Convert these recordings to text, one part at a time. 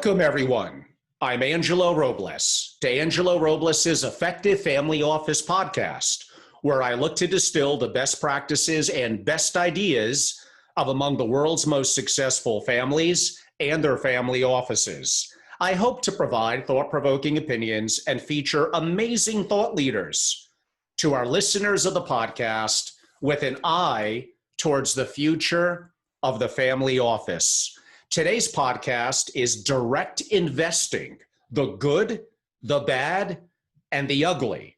Welcome, everyone. I'm Angelo Robles. D'Angelo Robles' Effective Family Office podcast, where I look to distill the best practices and best ideas of among the world's most successful families and their family offices. I hope to provide thought-provoking opinions and feature amazing thought leaders to our listeners of the podcast with an eye towards the future of the family office. Today's podcast is direct investing, the good, the bad, and the ugly.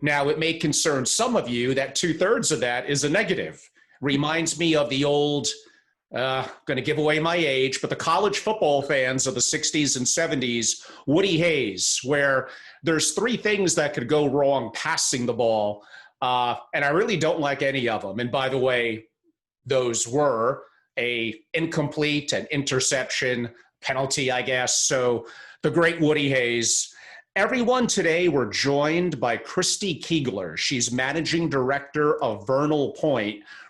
Now, it may concern some of you that 2/3 of that is a negative. Reminds me of the old, going to give away my age, but the college football fans of the 60s and 70s, Woody Hayes, where there's 3 things that could go wrong passing the ball, and I really don't like any of them. And by the way, those were a incomplete, an interception, penalty, I guess. So the great Woody Hayes. Everyone, today we're joined by Kristi Kuechler. She's managing director of Vernal,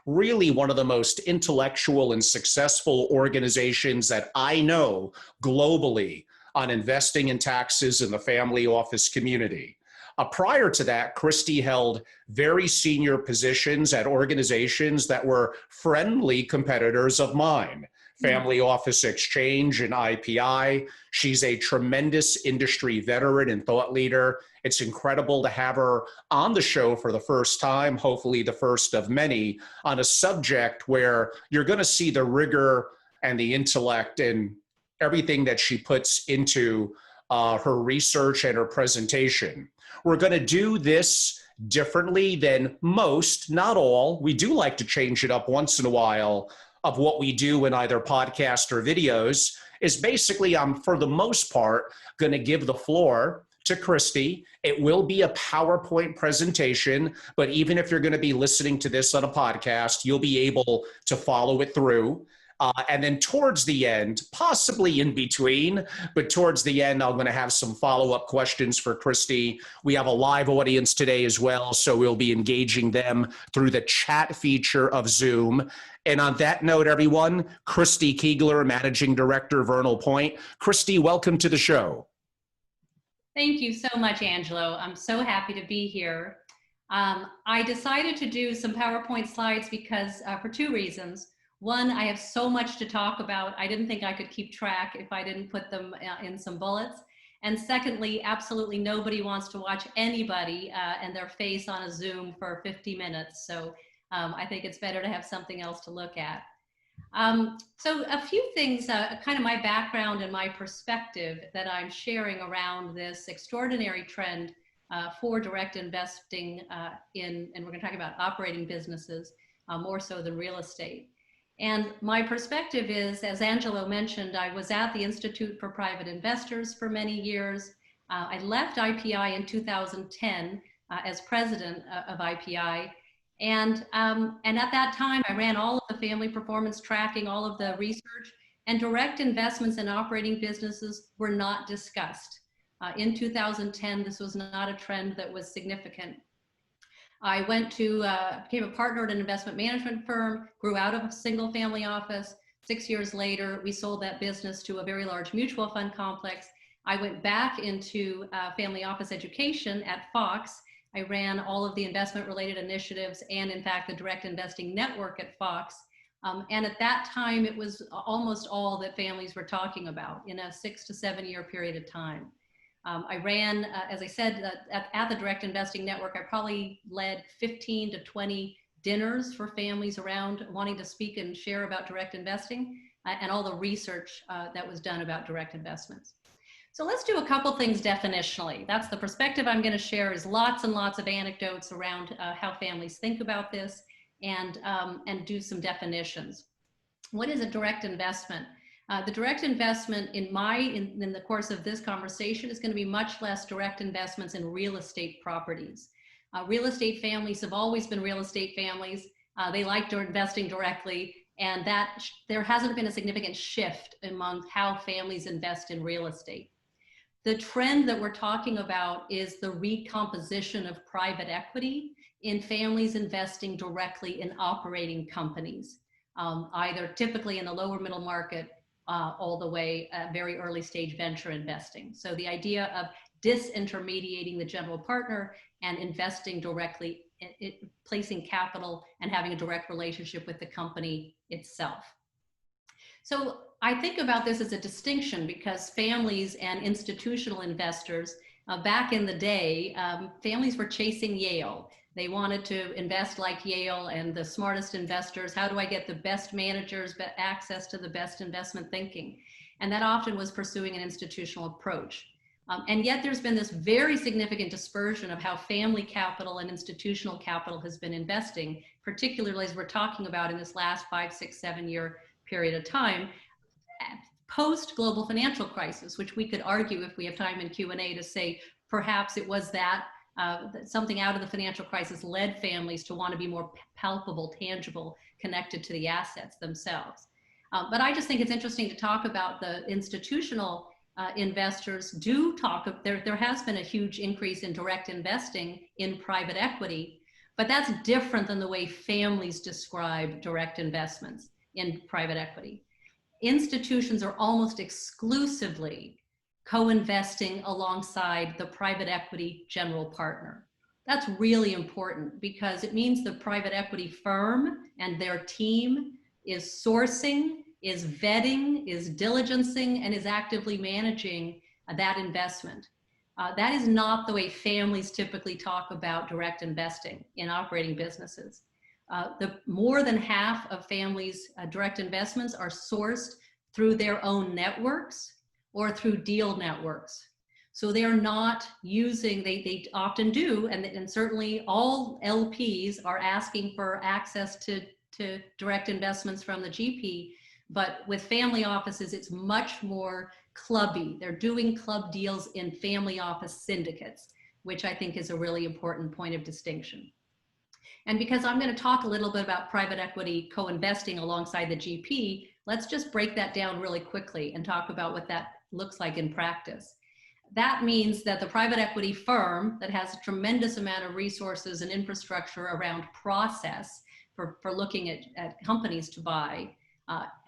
really one of the most intellectual and successful organizations that I know globally on investing in taxes in the family office community. Prior to that, Kristi held very senior positions at organizations that were friendly competitors of mine, Family Office Exchange and IPI. She's a tremendous industry veteran and thought leader. It's incredible to have her on the show for the first time, hopefully the first of many, on a subject where you're going to see the rigor and the intellect and everything that she puts into her research and her presentation. We're going to do this differently than most, not all. We do like to change it up once in a while of what we do in either podcast or videos. Is basically, I'm for the most part going to give the floor to Kristi. It will be a PowerPoint presentation, but even if you're going to be listening to this on a podcast, you'll be able to follow it through. And then towards the end, possibly in between, but towards the end, I'm going to have some follow-up questions for Kristi. We have a live audience today as well, so we'll be engaging them through the chat feature of Zoom. And on that note, everyone, Kristi Kuechler, Managing Director, Vernal Point. Kristi, welcome to the show. Thank you so much, Angelo. I'm so happy to be here. I decided to do some PowerPoint slides because for 2 reasons. One, I have so much to talk about. I didn't think I could keep track if I didn't put them in some bullets. And secondly, absolutely nobody wants to watch anybody and their face on a Zoom for 50 minutes. So I think it's better to have something else to look at. So a few things, kind of my background and my perspective that I'm sharing around this extraordinary trend for direct investing and we're going to talk about operating businesses more so than real estate. And my perspective is, as Angelo mentioned, I was at the Institute for Private Investors for many years. I left IPI in 2010 as president of IPI. And at that time, I ran all of the family performance tracking, all of the research, and direct investments in operating businesses were not discussed. In 2010, this was not a trend that was significant. I went to, became a partner at an investment management firm, grew out of a single family office. 6 years later, we sold that business to a very large mutual fund complex. I went back into family office education at Fox. I ran all of the investment related initiatives and in fact, the direct investing network at Fox. And at that time, it was almost all that families were talking about in a 6 to 7 year period of time. I ran, as I said, at the Direct Investing Network, I probably led 15 to 20 dinners for families around wanting to speak and share about direct investing and all the research that was done about direct investments. So let's do a couple things definitionally. That's the perspective I'm going to share is lots and lots of anecdotes around how families think about this and do some definitions. What is a direct investment? The direct investment in the course of this conversation is going to be much less direct investments in real estate properties. Real estate families have always been real estate families. They like investing directly, and that there hasn't been a significant shift among how families invest in real estate. The trend that we're talking about is the recomposition of private equity in families investing directly in operating companies, either typically in the lower middle market all the way very early stage venture investing. So the idea of disintermediating the general partner and investing directly, placing capital and having a direct relationship with the company itself. So I think about this as a distinction because families and institutional investors, back in the day, families were chasing Yale. They wanted to invest like Yale and the smartest investors. How do I get the best managers, access to the best investment thinking? And that often was pursuing an institutional approach. And yet there's been this very significant dispersion of how family capital and institutional capital has been investing, particularly as we're talking about in this last 5, 6, 7 year period of time, post global financial crisis, which we could argue if we have time in Q&A to say, perhaps it was that something out of the financial crisis led families to want to be more palpable, tangible, connected to the assets themselves. But I just think it's interesting to talk about the institutional investors do talk, there has been a huge increase in direct investing in private equity, but that's different than the way families describe direct investments in private equity. Institutions are almost exclusively co-investing alongside the private equity general partner. That's really important because it means the private equity firm and their team is sourcing, is vetting, is diligencing, and is actively managing that investment. That is not the way families typically talk about direct investing in operating businesses. More than half of families' direct investments are sourced through their own networks or through deal networks. So they are not using, they often do, and certainly all LPs are asking for access to direct investments from the GP, but with family offices, it's much more clubby. They're doing club deals in family office syndicates, which I think is a really important point of distinction. And because I'm going to talk a little bit about private equity co-investing alongside the GP, let's just break that down really quickly and talk about what that looks like in practice. That means that the private equity firm that has a tremendous amount of resources and infrastructure around process for looking at companies to buy,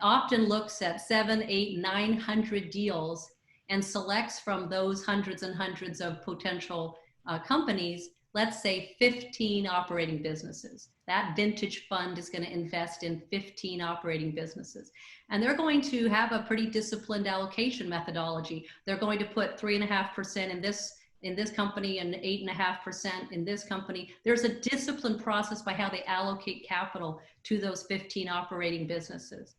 often looks at 700, 800, 900 deals and selects from those hundreds and hundreds of potential companies, let's say 15 operating businesses. That vintage fund is going to invest in 15 operating businesses. And they're going to have a pretty disciplined allocation methodology. They're going to put 3.5% in this company and 8.5% in this company. There's a disciplined process by how they allocate capital to those 15 operating businesses.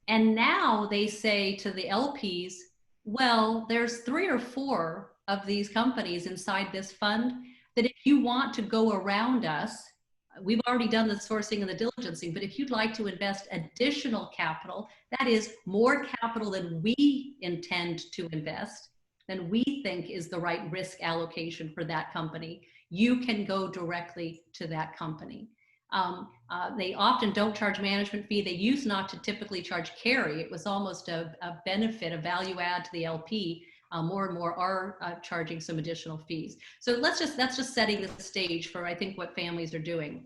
And now they say to the LPs, well, there's 3 or 4 of these companies inside this fund that if you want to go around us, we've already done the sourcing and the diligencing, but if you'd like to invest additional capital, that is more capital than we intend to invest, than we think is the right risk allocation for that company, you can go directly to that company. They often don't charge management fee. They used not to typically charge carry. It was almost a benefit, a value add to the LP. More and more are charging some additional fees. So that's just setting the stage for, I think, what families are doing.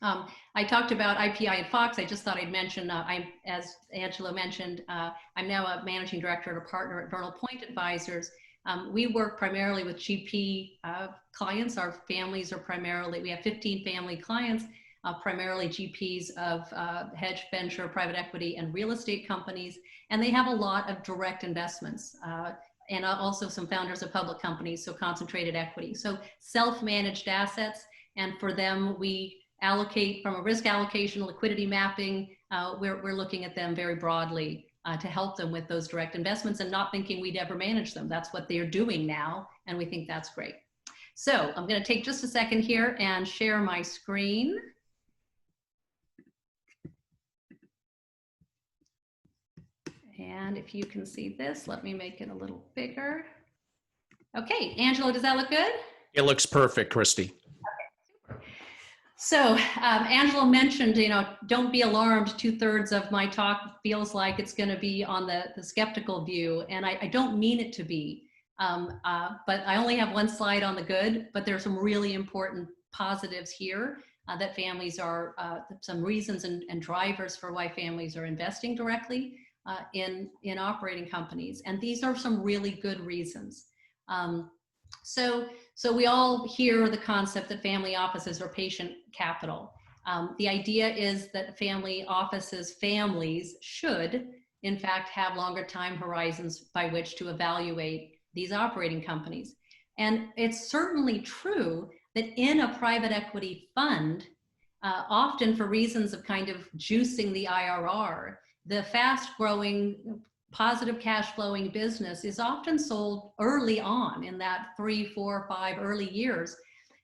I talked about IPI and Fox. I just thought I'd mention, as Angela mentioned, I'm now a managing director and a partner at Vernal Advisors. We work primarily with GP clients. Our families are primarily, we have 15 family clients, primarily GPs of hedge, venture, private equity, and real estate companies. And they have a lot of direct investments. And also some founders of public companies, so concentrated equity. So self-managed assets, and for them, we allocate from a risk allocation, liquidity mapping, we're looking at them very broadly to help them with those direct investments and not thinking we'd ever manage them. That's what they're doing now, and we think that's great. So I'm gonna take just a second here and share my screen. And if you can see this, let me make it a little bigger. Okay, Angelo, does that look good? It looks perfect, Kristi. Okay. So Angelo mentioned, don't be alarmed. 2/3 of my talk feels like it's going to be on the skeptical view, and I don't mean it to be. But I only have one slide on the good, but there's some really important positives here that families are, some reasons and drivers for why families are investing directly. in operating companies. And these are some really good reasons. So we all hear the concept that family offices are patient capital. The idea is that family offices, families should, in fact, have longer time horizons by which to evaluate these operating companies. And it's certainly true that in a private equity fund, often for reasons of kind of juicing the IRR, the fast growing, positive cash flowing business is often sold early on in that 3, 4, 5 early years.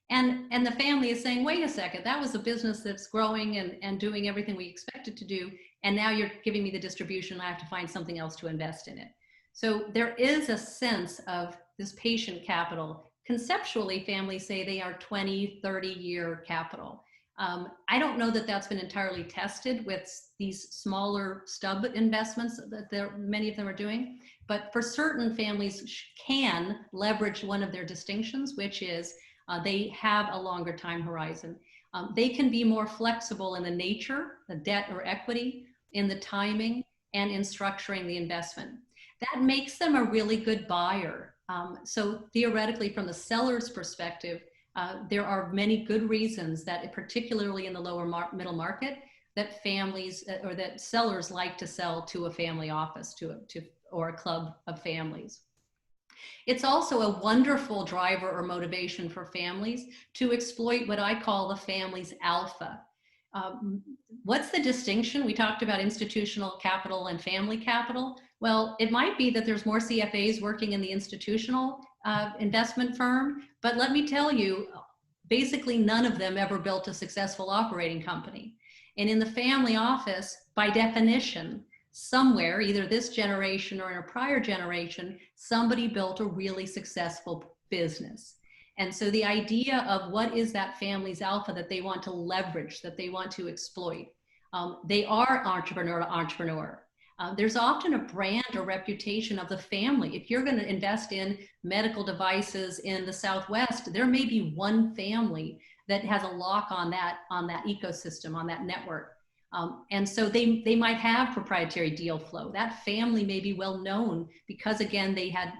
And the family is saying, wait a second, that was a business that's growing and doing everything we expected to do. And now you're giving me the distribution. I have to find something else to invest in it. So there is a sense of this patient capital. Conceptually, families say they are 20, 30-year capital. I don't know that that's been entirely tested with these smaller stub investments that many of them are doing, but for certain, families can leverage one of their distinctions, which is they have a longer time horizon. They can be more flexible in the nature, the debt or equity, in the timing, and in structuring the investment. That makes them a really good buyer. So theoretically, from the seller's perspective, there are many good reasons that, particularly in the lower middle market, that families or that sellers like to sell to a family office or a club of families. It's also a wonderful driver or motivation for families to exploit what I call the family's alpha. What's the distinction? We talked about institutional capital and family capital. Well, it might be that there's more CFAs working in the institutional investment firm, but let me tell you, basically none of them ever built a successful operating company. And in the family office, by definition, somewhere, either this generation or in a prior generation, somebody built a really successful business. And so the idea of what is that family's alpha that they want to leverage, that they want to exploit, they are entrepreneur to entrepreneur. There's often a brand or reputation of the family. If you're going to invest in medical devices in the Southwest, there may be one family that has a lock on that ecosystem, on that network. And so they might have proprietary deal flow. That family may be well known because, again, they had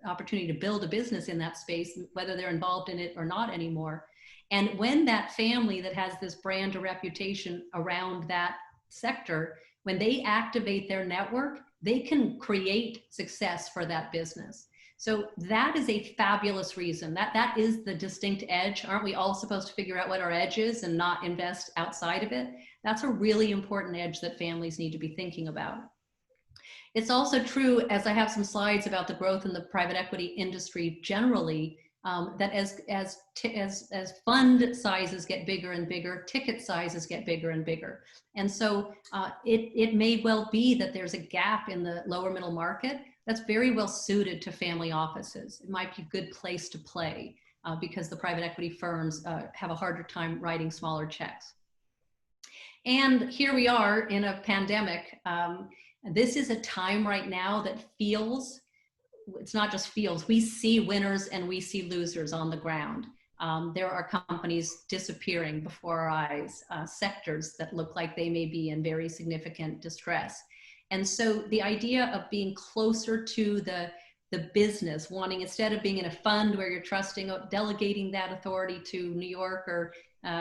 opportunity to build a business in that space, whether they're involved in it or not anymore. And when that family that has this brand or reputation around that sector, when they activate their network, they can create success for that business. So that is a fabulous reason. That is the distinct edge. Aren't we all supposed to figure out what our edge is and not invest outside of it? That's a really important edge that families need to be thinking about. It's also true, as I have some slides about the growth in the private equity industry generally, that as fund sizes get bigger and bigger, ticket sizes get bigger and bigger. And so it may well be that there's a gap in the lower middle market that's very well suited to family offices. It might be a good place to play because the private equity firms have a harder time writing smaller checks. And here we are in a pandemic. This is a time right now that feels, it's not just feels, we see winners and we see losers on the ground. There are companies disappearing before our eyes, sectors that look like they may be in very significant distress. And so the idea of being closer to the business, wanting, instead of being in a fund where you're trusting, delegating that authority to New York or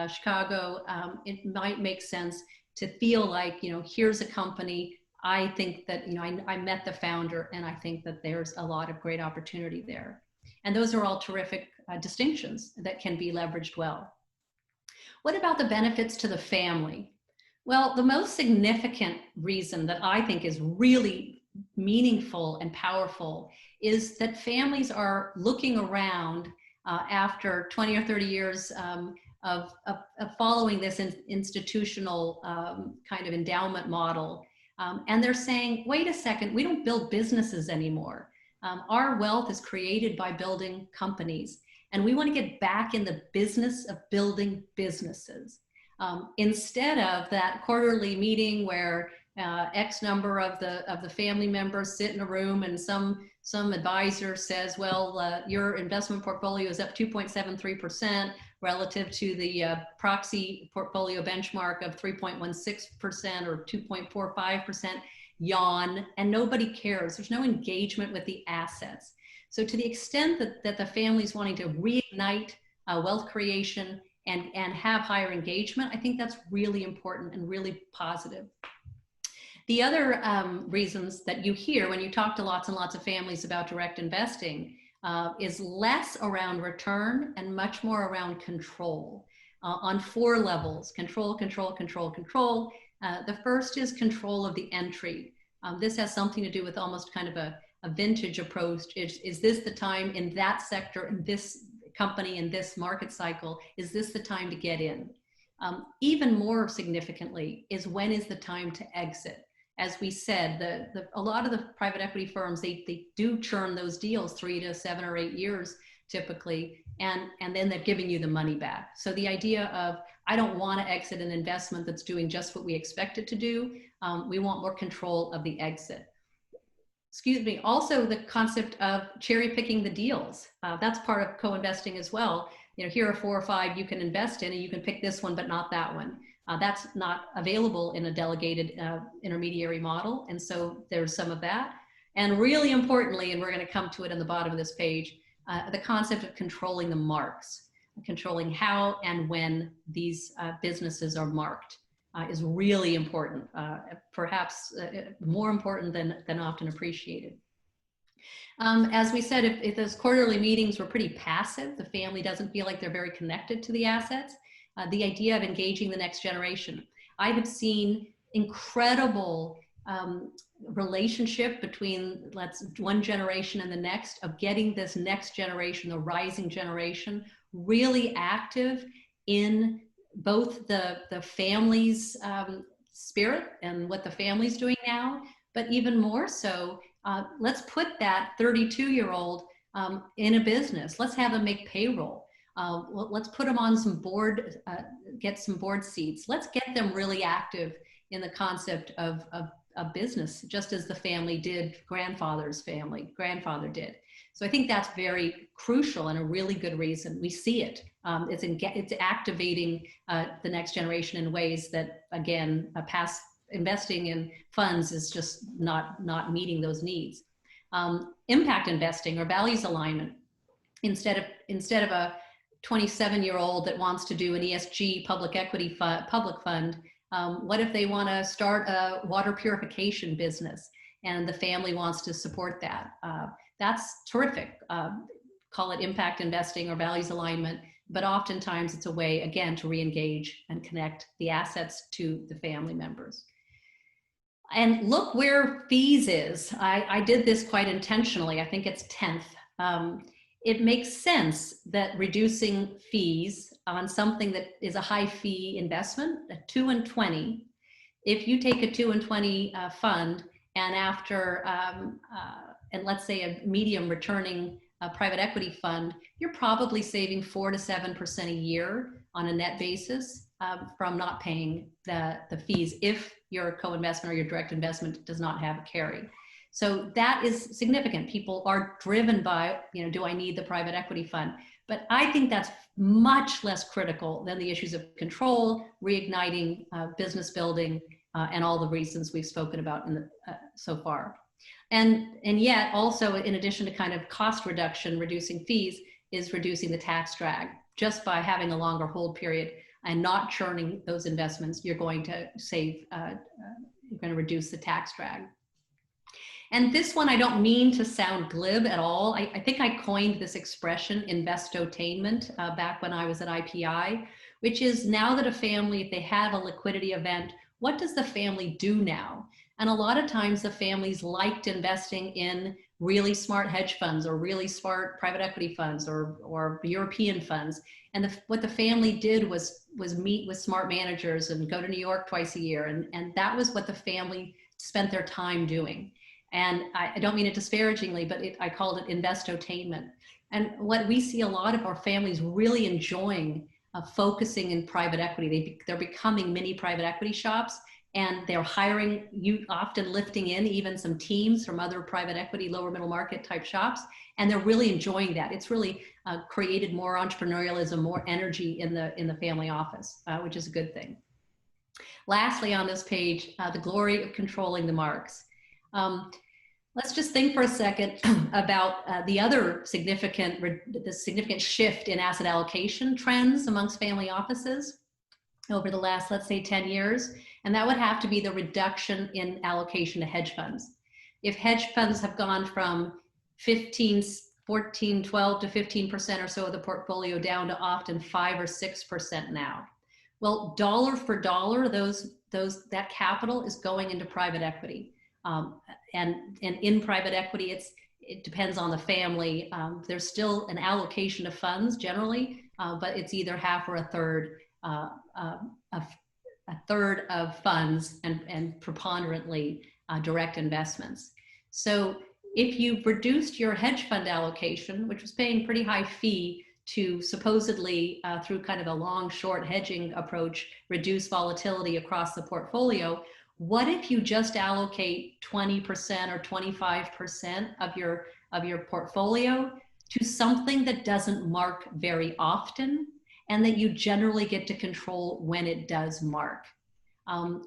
Chicago, it might make sense to feel like, here's a company. I think that, I met the founder and I think that there's a lot of great opportunity there. And those are all terrific distinctions that can be leveraged well. What about the benefits to the family? Well, the most significant reason that I think is really meaningful and powerful is that families are looking around after 20 or 30 years of following this institutional kind of endowment model. And they're saying, wait a second, we don't build businesses anymore. Our wealth is created by building companies. And we want to get back in the business of building businesses. Instead of that quarterly meeting where X number of the family members sit in a room and some advisor says, well, your investment portfolio is up 2.73%. relative to the proxy portfolio benchmark of 3.16% or 2.45%, yawn, and nobody cares. There's no engagement with the assets. So to the extent that the family's wanting to reignite wealth creation and have higher engagement, I think that's really important and really positive. The other reasons that you hear when you talk to lots and lots of families about direct investing is less around return and much more around control on 4 levels: control, control, control, control. The first is control of the entry. This has something to do with almost kind of a vintage approach. Is this the time in that sector, in this company, in this market cycle, is this the time to get in? Even more significantly is when is the time to exit? As we said, a lot of the private equity firms, they do churn those deals 3 to 7 or 8 years typically, and then they're giving you the money back. So the idea of, I don't want to exit an investment that's doing just what we expect it to do. We want more control of the exit. Excuse me, also the concept of cherry picking the deals. That's part of co-investing as well. You know, here are 4 or 5 you can invest in, and you can pick this one, but not that one. That's not available in a delegated intermediary model. And so there's some of that. And really importantly, and we're going to come to it in the bottom of this page, the concept of controlling the marks, controlling how and when these businesses are marked. Is really important, perhaps more important than often appreciated. As we said, if those quarterly meetings were pretty passive, the family doesn't feel like they're very connected to the assets, the idea of engaging the next generation. I have seen incredible relationship between one generation and the next, of getting this next generation, the rising generation, really active in both the family's spirit and what the family's doing now, but even more so, let's put that 32-year-old in a business. Let's have them make payroll. Let's put them on some board, get some board seats. Let's get them really active in the concept of business, just as the family did, grandfather did. So I think that's very crucial and a really good reason. We see it. It's activating the next generation in ways that, again, past investing in funds is just not meeting those needs. Impact investing or values alignment. Instead of a 27-year-old that wants to do an ESG public equity public fund, what if they want to start a water purification business and the family wants to support that? That's terrific. Call it impact investing or values alignment, but oftentimes it's a way, again, to re-engage and connect the assets to the family members. And look where fees is. I did this quite intentionally. I think it's 10th. It makes sense that reducing fees on something that is a high fee investment, a 2 and 20, if you take a 2 and 20 fund and after, and let's say a medium returning private equity fund, you're probably saving 4 to 7% a year on a net basis from not paying the fees if your co-investment or your direct investment does not have a carry. So that is significant. People are driven by, do I need the private equity fund? But I think that's much less critical than the issues of control, reigniting business building, and all the reasons we've spoken about so far. And yet also, in addition to kind of cost reduction, reducing fees is reducing the tax drag. Just by having a longer hold period and not churning those investments, you're going to save, you're going to reduce the tax drag. And this one, I don't mean to sound glib at all. I think I coined this expression, investotainment, back when I was at IPI, which is now that a family, if they have a liquidity event, what does the family do now? And a lot of times the families liked investing in really smart hedge funds or really smart private equity funds or European funds. And what the family did was meet with smart managers and go to New York twice a year. And that was what the family spent their time doing. And I don't mean it disparagingly, but I called it investotainment. And what we see a lot of our families really enjoying focusing in private equity, they're becoming mini private equity shops. and they're hiring, you often lifting in even some teams from other private equity, lower middle market type shops, and they're really enjoying that. It's really created more entrepreneurialism, more energy in the family office, which is a good thing. Lastly, on this page, the glory of controlling the marks. Let's just think for a second about the other significant shift in asset allocation trends amongst family offices over the last, let's say, 10 years. And that would have to be the reduction in allocation to hedge funds. If hedge funds have gone from 12 to 15% or so of the portfolio down to often 5 or 6% now. Well, dollar for dollar, that capital is going into private equity. And in private equity, it depends on the family. There's still an allocation of funds generally, but it's either half or a third of funds and preponderantly direct investments. So if you've reduced your hedge fund allocation, which was paying pretty high fee to supposedly through kind of a long short hedging approach, reduce volatility across the portfolio, what if you just allocate 20% or 25% of your portfolio to something that doesn't mark very often and that you generally get to control when it does mark?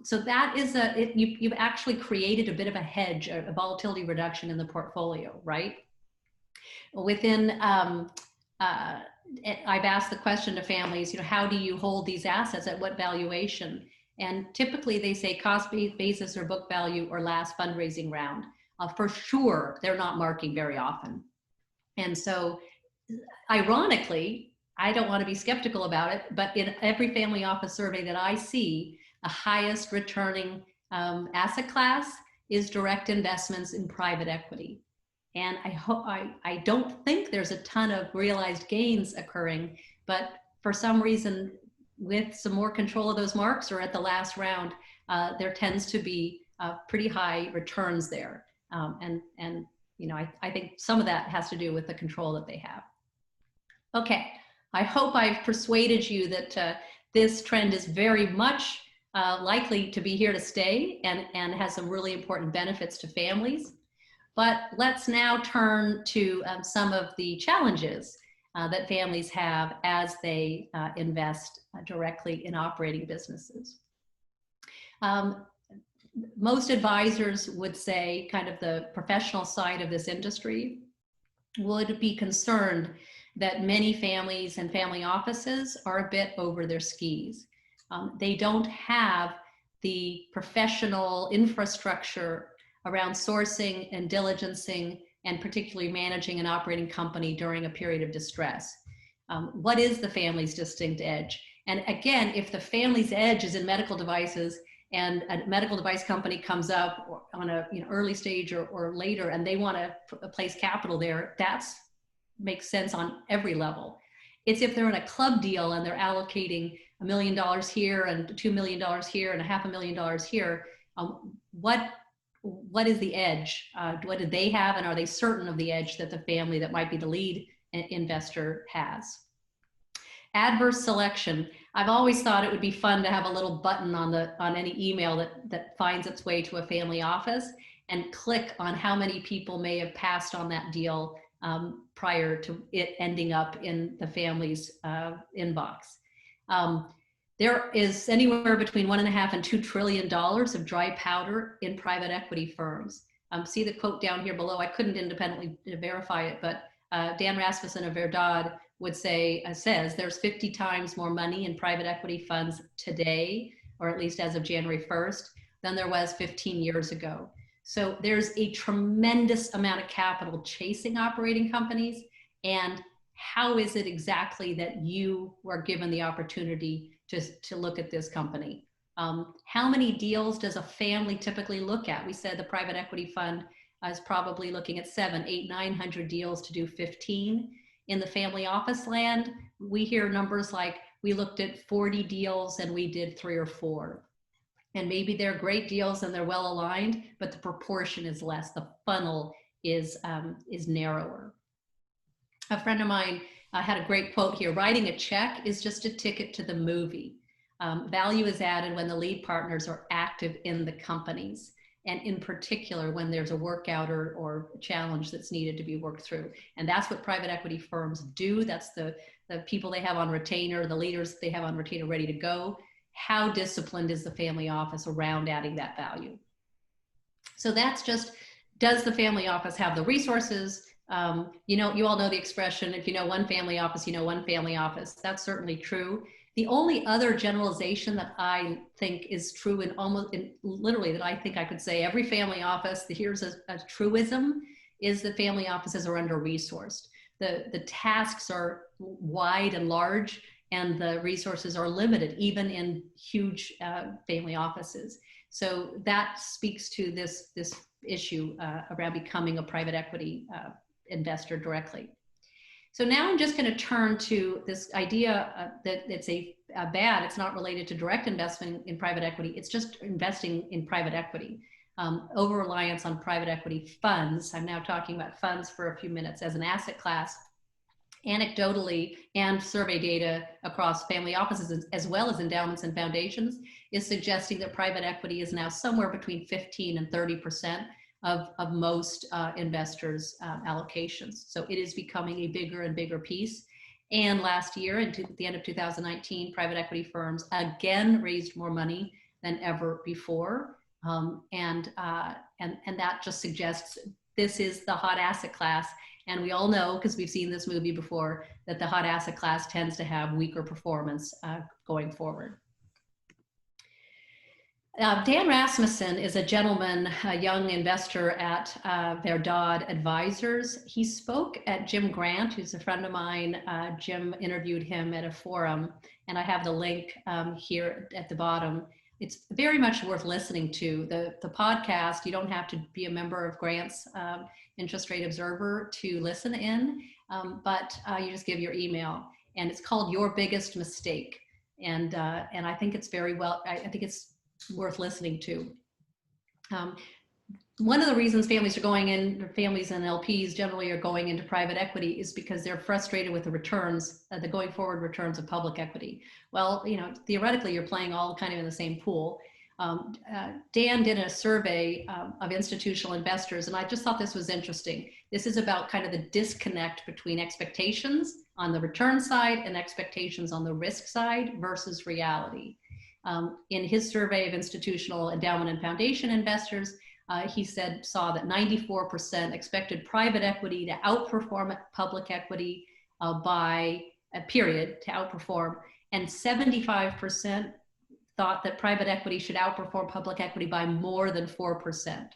So that is you've actually created a bit of a hedge, a volatility reduction in the portfolio, right? Within, I've asked the question to families, how do you hold these assets at what valuation? And typically they say cost basis or book value or last fundraising round. For sure, they're not marking very often. And so ironically, I don't want to be skeptical about it, but in every family office survey that I see, the highest returning asset class is direct investments in private equity. And I don't think there's a ton of realized gains occurring, but for some reason, with some more control of those marks or at the last round, there tends to be pretty high returns there. I think some of that has to do with the control that they have. Okay, I hope I've persuaded you that this trend is very much likely to be here to stay and has some really important benefits to families. But let's now turn to some of the challenges that families have as they invest directly in operating businesses. Most advisors would say kind of the professional side of this industry would be concerned that many families and family offices are a bit over their skis. They don't have the professional infrastructure around sourcing and diligencing and particularly managing an operating company during a period of distress. What is the family's distinct edge? And again, if the family's edge is in medical devices and a medical device company comes up on a early stage or later and they want to place capital there, that makes sense on every level. It's if they're in a club deal and they're allocating $1 million here and $2 million here and $500,000 here, what is the edge? What do they have, and are they certain of the edge that the family that might be the lead investor has? Adverse selection. I've always thought it would be fun to have a little button on any email that finds its way to a family office and click on how many people may have passed on that deal prior to it ending up in the family's inbox. There is anywhere between $1.5 and $2 trillion of dry powder in private equity firms. See the quote down here below. I couldn't independently verify it, but Dan Rasmussen of Vernal would says there's 50 times more money in private equity funds today, or at least as of January 1st, than there was 15 years ago. So there's a tremendous amount of capital chasing operating companies. And how is it exactly that you were given the opportunity to look at this company? How many deals does a family typically look at? We said the private equity fund is probably looking at 700, 800, 900 deals to do 15. In the family office land, we hear numbers like we looked at 40 deals and we did 3 or 4. And maybe they're great deals and they're well aligned, but the proportion is less. The funnel is narrower. A friend of mine had a great quote here: writing a check is just a ticket to the movie. Value is added when the lead partners are active in the companies, and in particular when there's a workout or challenge that's needed to be worked through. And that's what private equity firms do. That's the people they have on retainer, the leaders they have on retainer ready to go. How disciplined is the family office around adding that value? So that's just, does the family office have the resources? You all know the expression, if you know one family office, you know one family office. That's certainly true. The only other generalization that I think is true literally that I think I could say every family office, here's a truism, is that family offices are under-resourced. The tasks are wide and large, and the resources are limited, even in huge family offices. So that speaks to this issue around becoming a private equity investor directly. So now I'm just going to turn to this idea that it's it's not related to direct investment in private equity. It's just investing in private equity. Over-reliance on private equity funds. I'm now talking about funds for a few minutes as an asset class. Anecdotally, and survey data across family offices, as well as endowments and foundations, is suggesting that private equity is now somewhere between 15 and 30% of most investors' allocations. So it is becoming a bigger and bigger piece. And last year, at the end of 2019, private equity firms again raised more money than ever before. And that just suggests this is the hot asset class. And we all know, because we've seen this movie before, that the hot asset class tends to have weaker performance going forward. Dan Rasmussen is a gentleman, a young investor at Vernal Advisors. He spoke at Jim Grant, who's a friend of mine. Jim interviewed him at a forum, and I have the link here at the bottom. It's very much worth listening to. The podcast, you don't have to be a member of Grant's Interest Rate Observer to listen in, but you just give your email, and it's called Your Biggest Mistake. And I think it's I think it's worth listening to. One of the reasons families and LPs generally are going into private equity is because they're frustrated with the returns, the going forward returns of public equity. Well, theoretically, you're playing all kind of in the same pool. Dan did a survey of institutional investors, and I just thought this was interesting. This is about kind of the disconnect between expectations on the return side and expectations on the risk side versus reality. In his survey of institutional endowment and foundation investors, he saw that 94% expected private equity to outperform public equity by a period to outperform, and 75% thought that private equity should outperform public equity by more than 4%.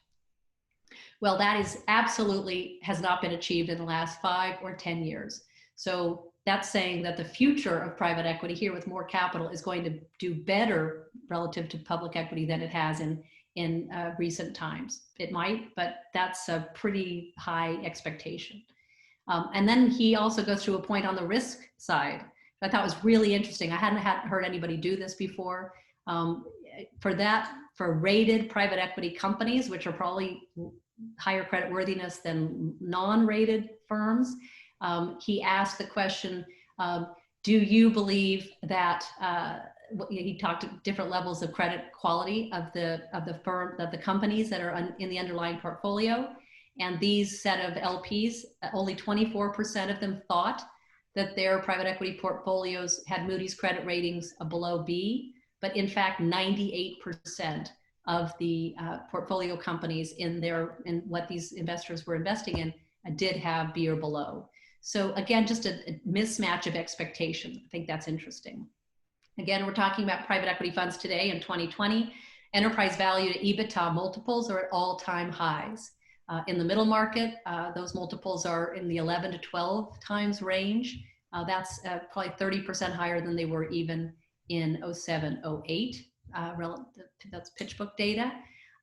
Well, that is absolutely has not been achieved in the last 5 or 10 years. So that's saying that the future of private equity here with more capital is going to do better relative to public equity than it has in recent times. It might, but that's a pretty high expectation. And then he also goes through a point on the risk side that I thought was really interesting. I hadn't heard anybody do this before. For rated private equity companies, which are probably higher credit worthiness than non-rated firms, he asked the question, do you believe that, he talked at different levels of credit quality of the companies that are in the underlying portfolio. And these set of LPs, only 24% of them thought that their private equity portfolios had Moody's credit ratings below B, but in fact, 98% of the portfolio companies in what these investors were investing in did have B or below. So again, just a mismatch of expectation. I think that's interesting. Again, we're talking about private equity funds today in 2020. Enterprise value to EBITDA multiples are at all-time highs. In the middle market, those multiples are in the 11 to 12 times range. That's probably 30% higher than they were even in 07, 08. That's PitchBook data.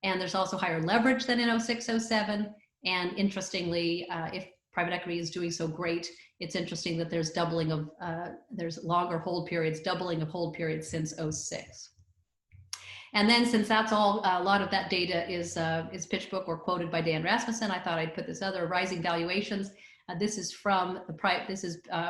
And there's also higher leverage than in 06, 07. And interestingly, if private equity is doing so great, it's interesting that there's there's longer hold periods, doubling of hold periods since 06. And then since that's all, a lot of that data is PitchBook or quoted by Dan Rasmussen, I thought I'd put this other rising valuations. This is from PitchBook,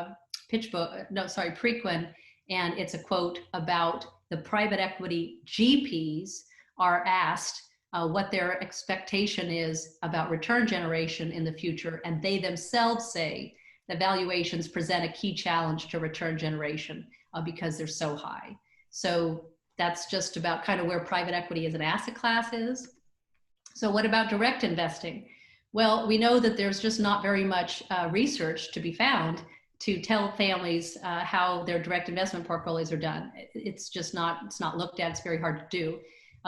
Preqin, and it's a quote about the private equity GPs are asked what their expectation is about return generation in the future, and they themselves say that valuations present a key challenge to return generation because they're so high. So that's just about kind of where private equity as an asset class is. So what about direct investing? Well, we know that there's just not very much research to be found to tell families how their direct investment portfolios are done. It's not looked at, it's very hard to do.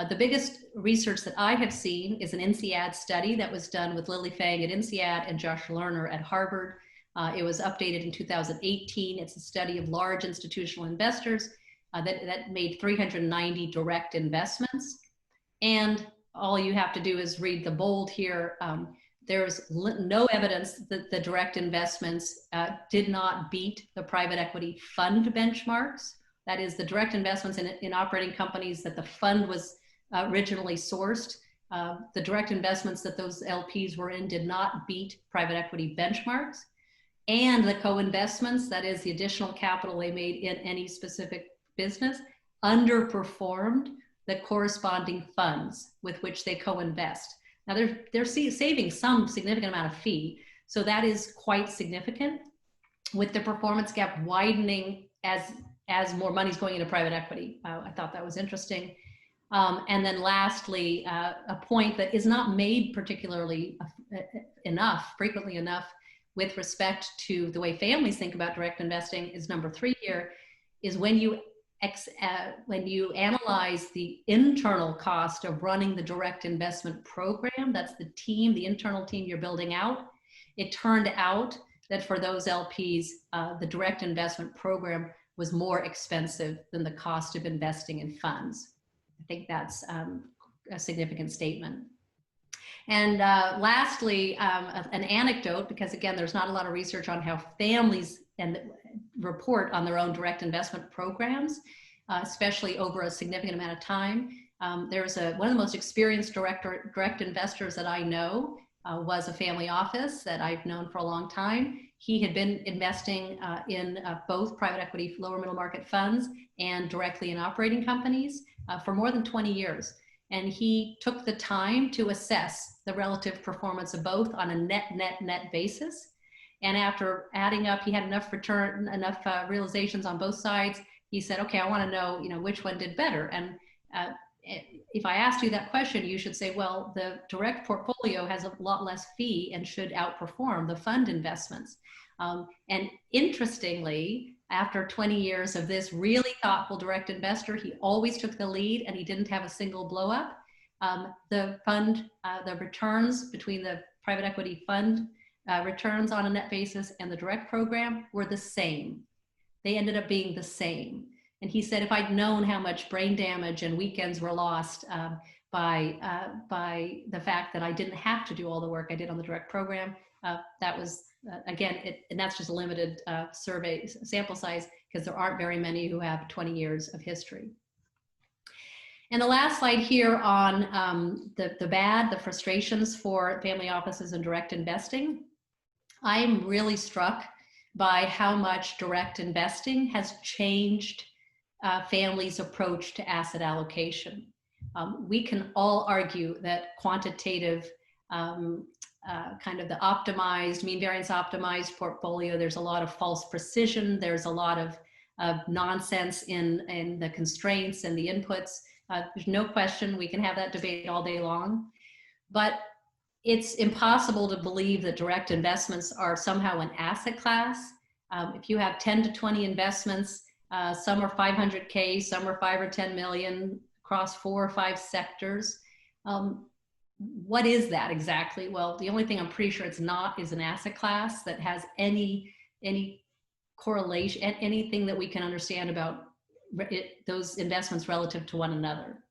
The biggest research that I have seen is an INSEAD study that was done with Lily Fang at INSEAD and Josh Lerner at Harvard. It was updated in 2018. It's a study of large institutional investors that made 390 direct investments. And all you have to do is read the bold here. There's no evidence that the direct investments did not beat the private equity fund benchmarks. That is, the direct investments in operating companies that the fund was originally sourced. The direct investments that those LPs were in did not beat private equity benchmarks. And the co-investments, that is the additional capital they made in any specific business, underperformed the corresponding funds with which they co-invest. Now they're saving some significant amount of fee, so that is quite significant, with the performance gap widening as more money's going into private equity. I thought that was interesting. And then lastly, a point that is not made particularly frequently enough with respect to the way families think about direct investing is number 3 here, is when you analyze the internal cost of running the direct investment program, that's the internal team you're building out, it turned out that for those LPs, the direct investment program was more expensive than the cost of investing in funds. I think that's a significant statement. And lastly, an anecdote, because again, there's not a lot of research on how families report on their own direct investment programs, especially over a significant amount of time. There's one of the most experienced direct investors that I know was a family office that I've known for a long time. He had been investing in both private equity lower middle market funds and directly in operating companies for more than 20 years. And he took the time to assess the relative performance of both on a net basis. And after adding up, he had enough realizations on both sides. He said, okay, I want to know, which one did better. And if I asked you that question, you should say, well, the direct portfolio has a lot less fee and should outperform the fund investments. And interestingly, after 20 years of this really thoughtful direct investor, he always took the lead and he didn't have a single blow up. The returns between the private equity fund returns on a net basis and the direct program were the same. They ended up being the same. And he said, if I'd known how much brain damage and weekends were lost by the fact that I didn't have to do all the work I did on the direct program, that was, again, and that's just a limited survey sample size because there aren't very many who have 20 years of history. And the last slide here on the frustrations for family offices and direct investing. I'm really struck by how much direct investing has changed families' approach to asset allocation. We can all argue that quantitative, kind of the optimized, mean variance optimized portfolio, there's a lot of false precision, there's a lot of nonsense in the constraints and the inputs. There's no question we can have that debate all day long, but it's impossible to believe that direct investments are somehow an asset class. If you have 10 to 20 investments, some are 500K, some are 5 or 10 million across 4 or 5 sectors. What is that exactly? Well, the only thing I'm pretty sure it's not is an asset class that has any correlation, anything that we can understand about those investments relative to one another.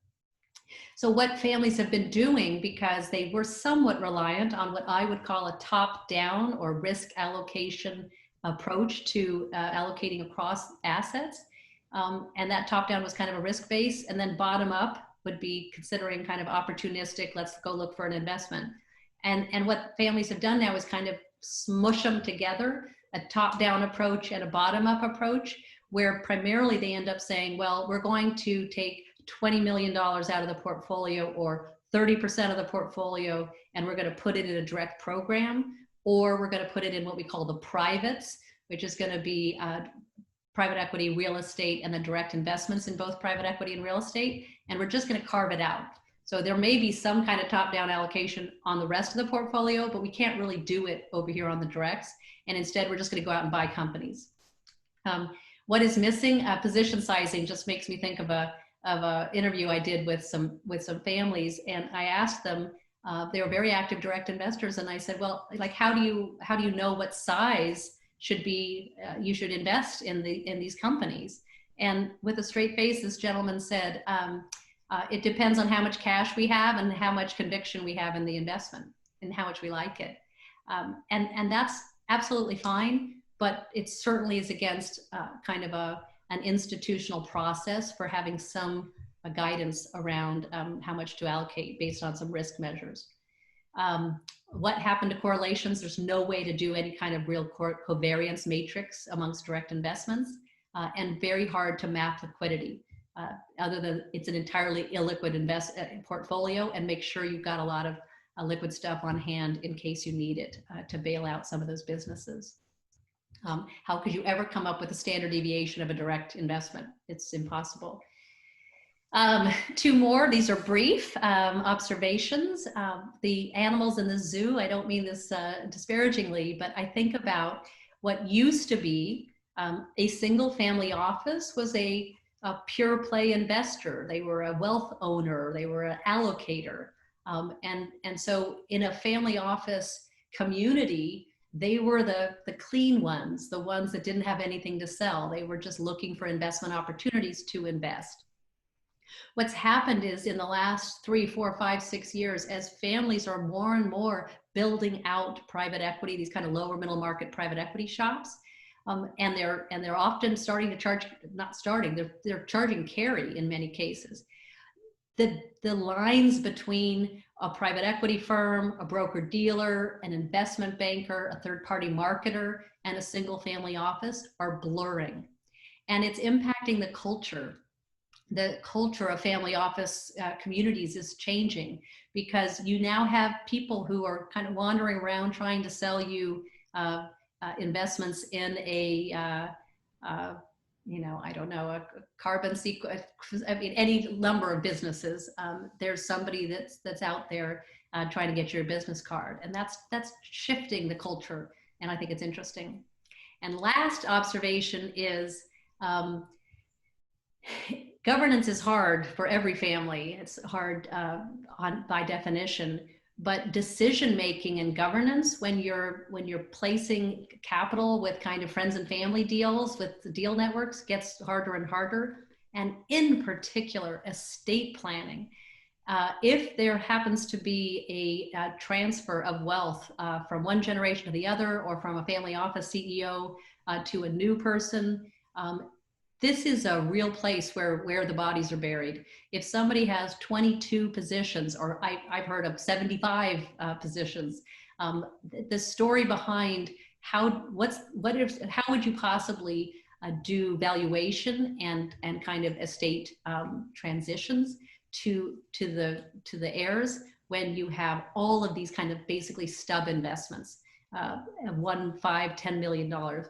So what families have been doing, because they were somewhat reliant on what I would call a top-down or risk allocation approach to allocating across assets. And that top-down was kind of a risk base, and then bottom-up would be considering kind of opportunistic, let's go look for an investment. And what families have done now is kind of smush them together, a top-down approach and a bottom-up approach, where primarily they end up saying, well, we're going to take $20 million out of the portfolio or 30% of the portfolio, and we're going to put it in a direct program, or we're going to put it in what we call the privates, which is going to be private equity, real estate, and the direct investments in both private equity and real estate. And we're just going to carve it out. So there may be some kind of top-down allocation on the rest of the portfolio, but we can't really do it over here on the directs. And instead, we're just going to go out and buy companies. What is missing? Position sizing just makes me think of a interview I did with some families, and I asked them. They were very active direct investors, and I said, well, like, how do you know what size should be you should invest in these companies? And with a straight face, this gentleman said, it depends on how much cash we have and how much conviction we have in the investment and how much we like it. And that's absolutely fine, but it certainly is against kind of an institutional process for having some guidance around how much to allocate based on some risk measures. What happened to correlations? There's no way to do any kind of real covariance matrix amongst direct investments, and very hard to map liquidity. Other than it's an entirely illiquid portfolio, and make sure you've got a lot of liquid stuff on hand in case you need it to bail out some of those businesses. How could you ever come up with a standard deviation of a direct investment? It's impossible. Two more, these are brief observations. The animals in the zoo, I don't mean this disparagingly, but I think about what used to be a single family office was a pure play investor. They were a wealth owner, they were an allocator. And so in a family office community, they were the clean ones, the ones that didn't have anything to sell. They were just looking for investment opportunities to invest. What's happened is in the last 3, 4, 5, 6 years, as families are more and more building out private equity, these kind of lower middle market private equity shops, and they're often starting to charge, not starting, they're charging carry in many cases. The lines between a private equity firm, a broker dealer, an investment banker, a third party marketer, and a single family office are blurring. And it's impacting the culture. The culture of family office communities is changing because you now have people who are kind of wandering around trying to sell you investments in a, I don't know, a carbon sequence, I mean, any number of businesses. There's somebody that's out there trying to get your business card, and that's shifting the culture, and I think it's interesting. And last observation is, governance is hard for every family. It's hard by definition, but decision-making and governance, when you're placing capital with kind of friends and family deals with the deal networks, gets harder and harder. And in particular, estate planning. If there happens to be a transfer of wealth from one generation to the other, or from a family office CEO to a new person, this is a real place where the bodies are buried. If somebody has 22 positions, or I've heard of 75 positions, the story behind how would you possibly do valuation and kind of estate transitions to the heirs when you have all of these kind of basically stub investments, $1, $5, $10 million.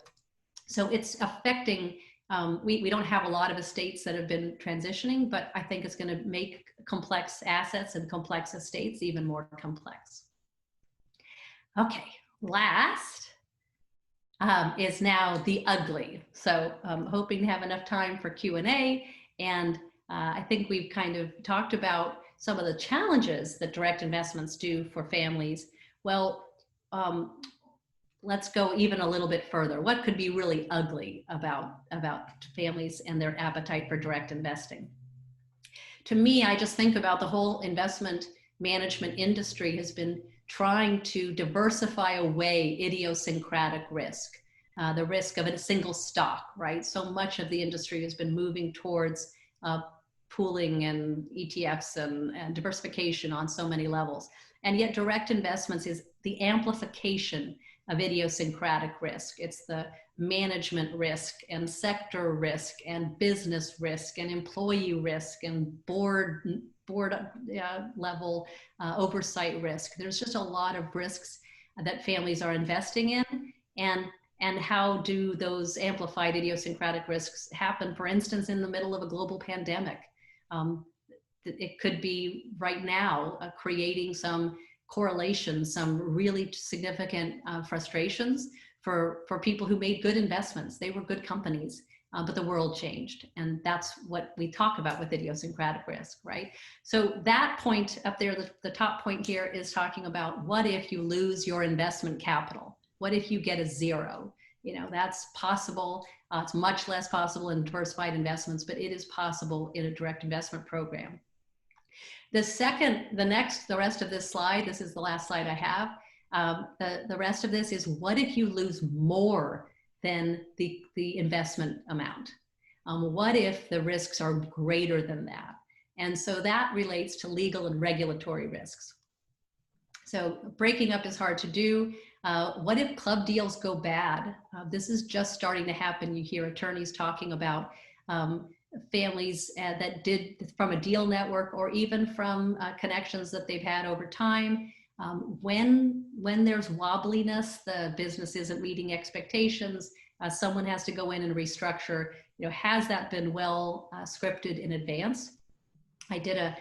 So it's affecting. We don't have a lot of estates that have been transitioning, but I think it's going to make complex assets and complex estates even more complex. Okay, last is now the ugly. So I'm hoping to have enough time for Q&A, and I think we've kind of talked about some of the challenges that direct investments do for families. Well, let's go even a little bit further. What could be really ugly about families and their appetite for direct investing? To me, I just think about the whole investment management industry has been trying to diversify away idiosyncratic risk, the risk of a single stock, right? So much of the industry has been moving towards pooling and ETFs and diversification on so many levels. And yet direct investments is the amplification of idiosyncratic risk. It's the management risk and sector risk and business risk and employee risk and board level oversight risk. There's just a lot of risks that families are investing in, and how do those amplified idiosyncratic risks happen, for instance, in the middle of a global pandemic. It could be right now creating some correlations, some really significant frustrations for people who made good investments. They were good companies, but the world changed. And that's what we talk about with idiosyncratic risk, right? So that point up there, the top point here is talking about what if you lose your investment capital? What if you get a zero? You know, that's possible. It's much less possible in diversified investments, but it is possible in a direct investment program. The rest of this slide, this is the last slide I have. The rest of this is what if you lose more than the investment amount? What if the risks are greater than that? And so that relates to legal and regulatory risks. So breaking up is hard to do. What if club deals go bad? This is just starting to happen. You hear attorneys talking about families that did from a deal network or even from connections that they've had over time. When there's wobbliness, the business isn't meeting expectations, someone has to go in and restructure. You know, has that been well scripted in advance? I did a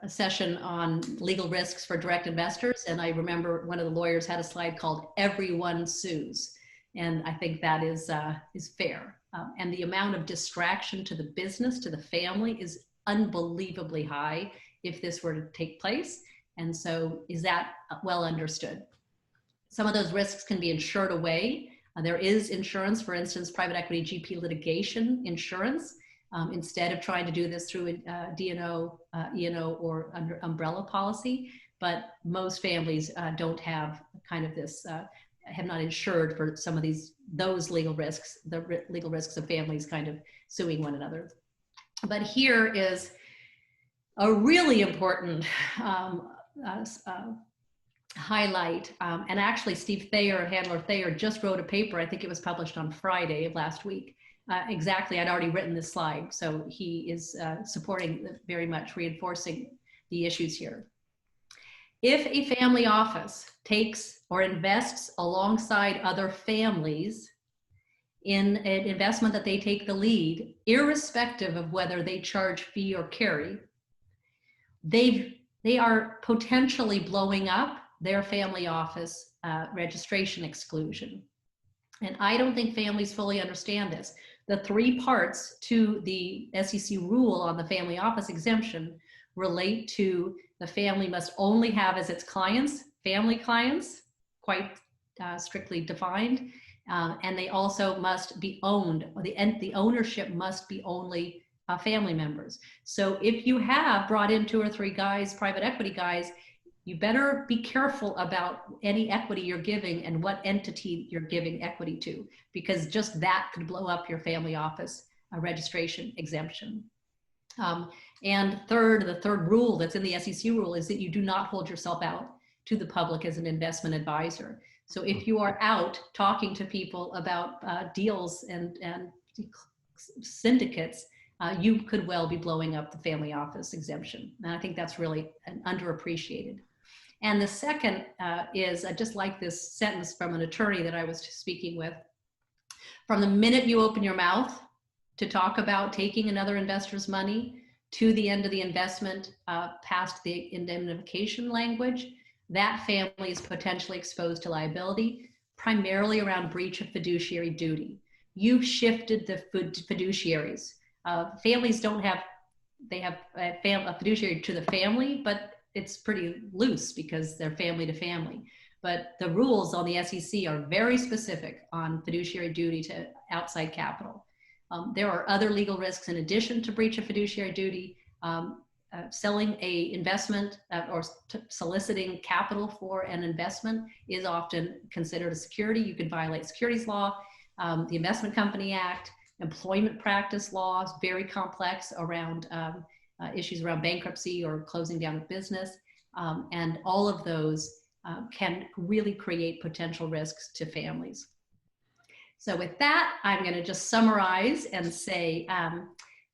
session on legal risks for direct investors, and I remember one of the lawyers had a slide called "Everyone Sues," and I think that is fair. And the amount of distraction to the business, to the family, is unbelievably high if this were to take place. And so, is that well understood? Some of those risks can be insured away. There is insurance, for instance, private equity GP litigation insurance. Instead of trying to do this through a D&O, E&O, or under umbrella policy. But most families don't have kind of this, have not insured for some of those legal risks, the legal risks of families kind of suing one another. But here is a really important highlight. And actually Steve Thayer, Handler Thayer, just wrote a paper, I think it was published on Friday of last week. Exactly, I'd already written this slide, so he is supporting, very much reinforcing the issues here. If a family office takes or invests alongside other families in an investment that they take the lead, irrespective of whether they charge fee or carry, they are potentially blowing up their family office registration exclusion. And I don't think families fully understand this. The three parts to the SEC rule on the family office exemption relate to the family must only have as its clients, family clients, quite strictly defined, and they also must be owned, or the ownership must be only family members. So if you have brought in 2 or 3 guys, private equity guys, you better be careful about any equity you're giving and what entity you're giving equity to, because just that could blow up your family office registration exemption. And the third rule that's in the SEC rule is that you do not hold yourself out to the public as an investment advisor. So if you are out talking to people about deals and syndicates, you could well be blowing up the family office exemption. And I think that's really underappreciated. And the second is, I just like this sentence from an attorney that I was speaking with. From the minute you open your mouth to talk about taking another investor's money to the end of the investment, past the indemnification language, that family is potentially exposed to liability, primarily around breach of fiduciary duty. You've shifted the fiduciaries. Families don't have, they have a fiduciary to the family, but it's pretty loose because they're family to family. But the rules on the SEC are very specific on fiduciary duty to outside capital. There are other legal risks in addition to breach of fiduciary duty. Selling a investment or soliciting capital for an investment is often considered a security. You can violate securities law, the Investment Company Act, employment practice laws, very complex around issues around bankruptcy or closing down a business. And all of those can really create potential risks to families. So with that, I'm going to just summarize and say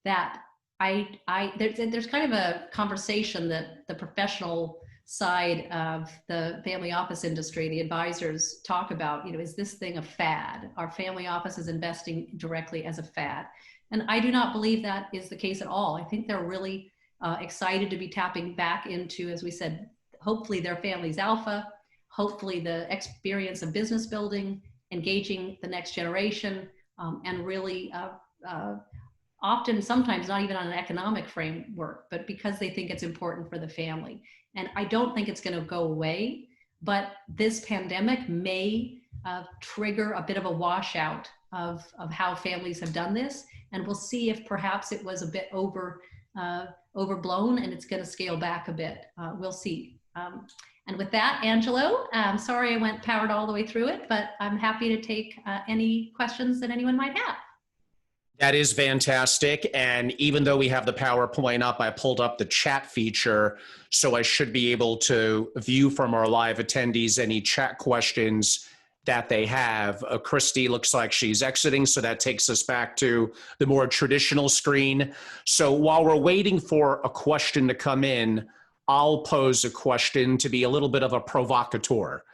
that there's kind of a conversation that the professional side of the family office industry, the advisors talk about, is this thing a fad? Are family offices investing directly as a fad? And I do not believe that is the case at all. I think they're really excited to be tapping back into, as we said, hopefully their family's alpha, hopefully the experience of business building, engaging the next generation, and really often, sometimes not even on an economic framework, but because they think it's important for the family. And I don't think it's going to go away, but this pandemic may trigger a bit of a washout of how families have done this. And we'll see if perhaps it was a bit overblown and it's going to scale back a bit. We'll see. And with that, Angelo, I'm sorry I went powered all the way through it, but I'm happy to take any questions that anyone might have. That is fantastic. And even though we have the PowerPoint up, I pulled up the chat feature, so I should be able to view from our live attendees any chat questions that they have. Kristi looks like she's exiting, so that takes us back to the more traditional screen. So while we're waiting for a question to come in, I'll pose a question to be a little bit of a provocateur.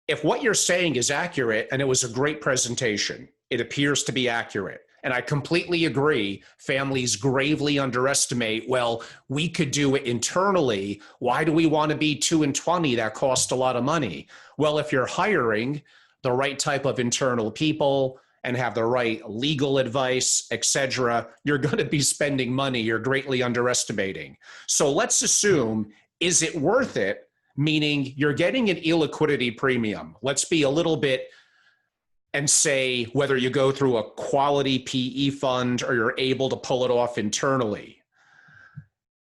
If what you're saying is accurate, and it was a great presentation, it appears to be accurate, and I completely agree, families gravely underestimate, well, we could do it internally. Why do we want to be 2 and 20? That costs a lot of money. Well, if you're hiring the right type of internal people and have the right legal advice, etc., you're going to be spending money you're greatly underestimating. So let's assume, is it worth it? Meaning you're getting an illiquidity premium. Let's be a little bit and say whether you go through a quality PE fund or you're able to pull it off internally.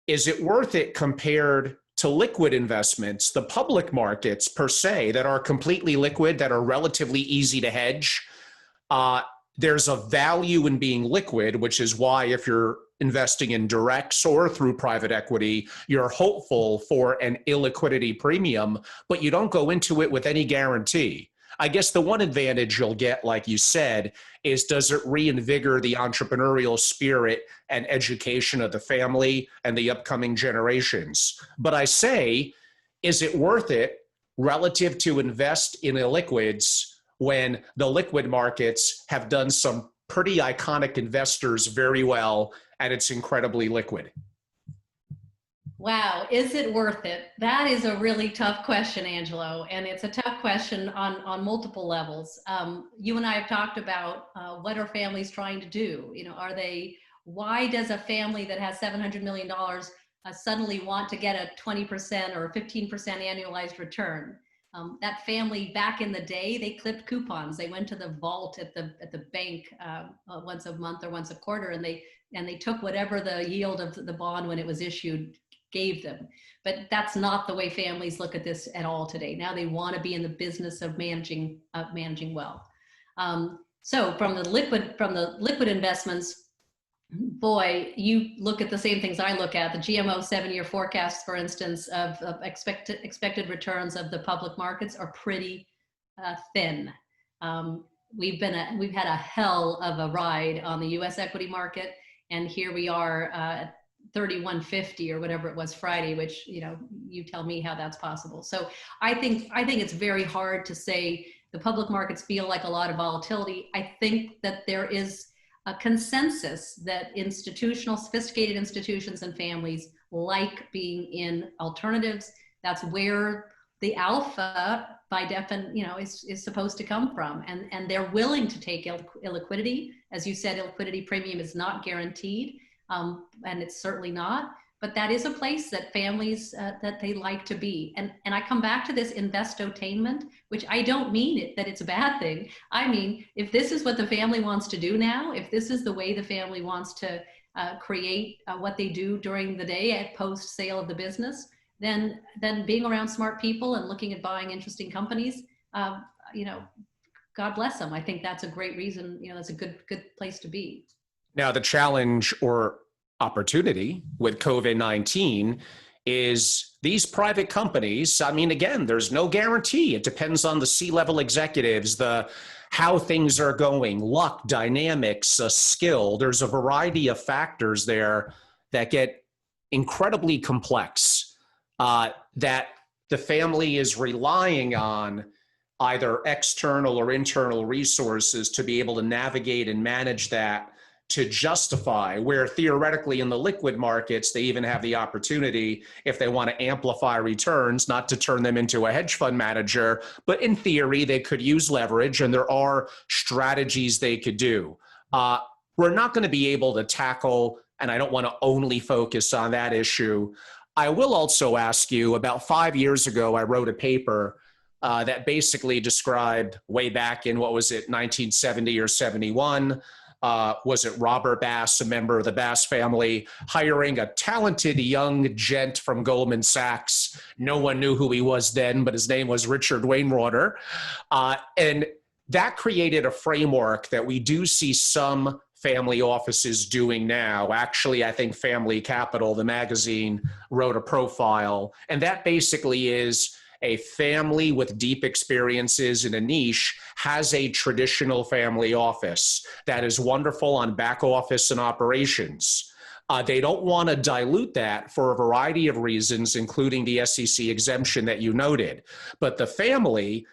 Is it worth it compared to liquid investments, the public markets per se, that are completely liquid, that are relatively easy to hedge? There's a value in being liquid, which is why if you're investing in directs or through private equity, you're hopeful for an illiquidity premium, but you don't go into it with any guarantee. I guess the one advantage you'll get, like you said, is does it reinvigorate the entrepreneurial spirit and education of the family and the upcoming generations? But I say, is it worth it relative to invest in illiquids when the liquid markets have done some pretty iconic investors very well and it's incredibly liquid? Wow, is it worth it? That is a really tough question, Angelo, and it's a tough question on multiple levels. You and I have talked about what are families trying to do? Why does a family that has $700 million suddenly want to get a 20% or 15% annualized return? That family back in the day, they clipped coupons. They went to the vault at the bank once a month or once a quarter, and they took whatever the yield of the bond when it was issued gave them. But that's not the way families look at this at all today. Now they want to be in the business of managing wealth. So from the liquid investments, boy, you look at the same things I look at. The GMO 7-year forecasts, for instance, of expected returns of the public markets are pretty thin. We've had a hell of a ride on the U.S. equity market, and here we are at 3150 or whatever it was Friday, which you tell me how that's possible. So I think it's very hard to say the public markets feel like a lot of volatility. I think that there is a consensus that sophisticated institutions and families like being in alternatives. That's where the alpha by definition, is supposed to come from. And they're willing to take illiquidity. As you said, illiquidity premium is not guaranteed, and it's certainly not. But that is a place that families, that they like to be. And I come back to this investotainment, which I don't mean that it's a bad thing. I mean, if this is what the family wants to do now, if this is the way the family wants to create what they do during the day at post sale of the business, then being around smart people and looking at buying interesting companies, God bless them. I think that's a great reason, that's a good place to be. Now, the challenge or opportunity with COVID-19 is these private companies, I mean, again, there's no guarantee. It depends on the C-level executives, how things are going, luck, dynamics, skill. There's a variety of factors there that get incredibly complex, that the family is relying on either external or internal resources to be able to navigate and manage that, to justify, where theoretically in the liquid markets, they even have the opportunity, if they want to amplify returns, not to turn them into a hedge fund manager, but in theory, they could use leverage, and there are strategies they could do. We're not going to be able to tackle, and I don't want to only focus on that issue. I will also ask you, about 5 years ago, I wrote a paper that basically described, way back in, what was it, 1970 or 71, was it Robert Bass, a member of the Bass family, hiring a talented young gent from Goldman Sachs. No one knew who he was then, but his name was Richard Wainwater. And that created a framework that we do see some family offices doing now. Actually, I think Family Capital, the magazine, wrote a profile. And that basically is a family with deep experiences in a niche has a traditional family office that is wonderful on back office and operations. They don't want to dilute that for a variety of reasons, including the SEC exemption that you noted. But the family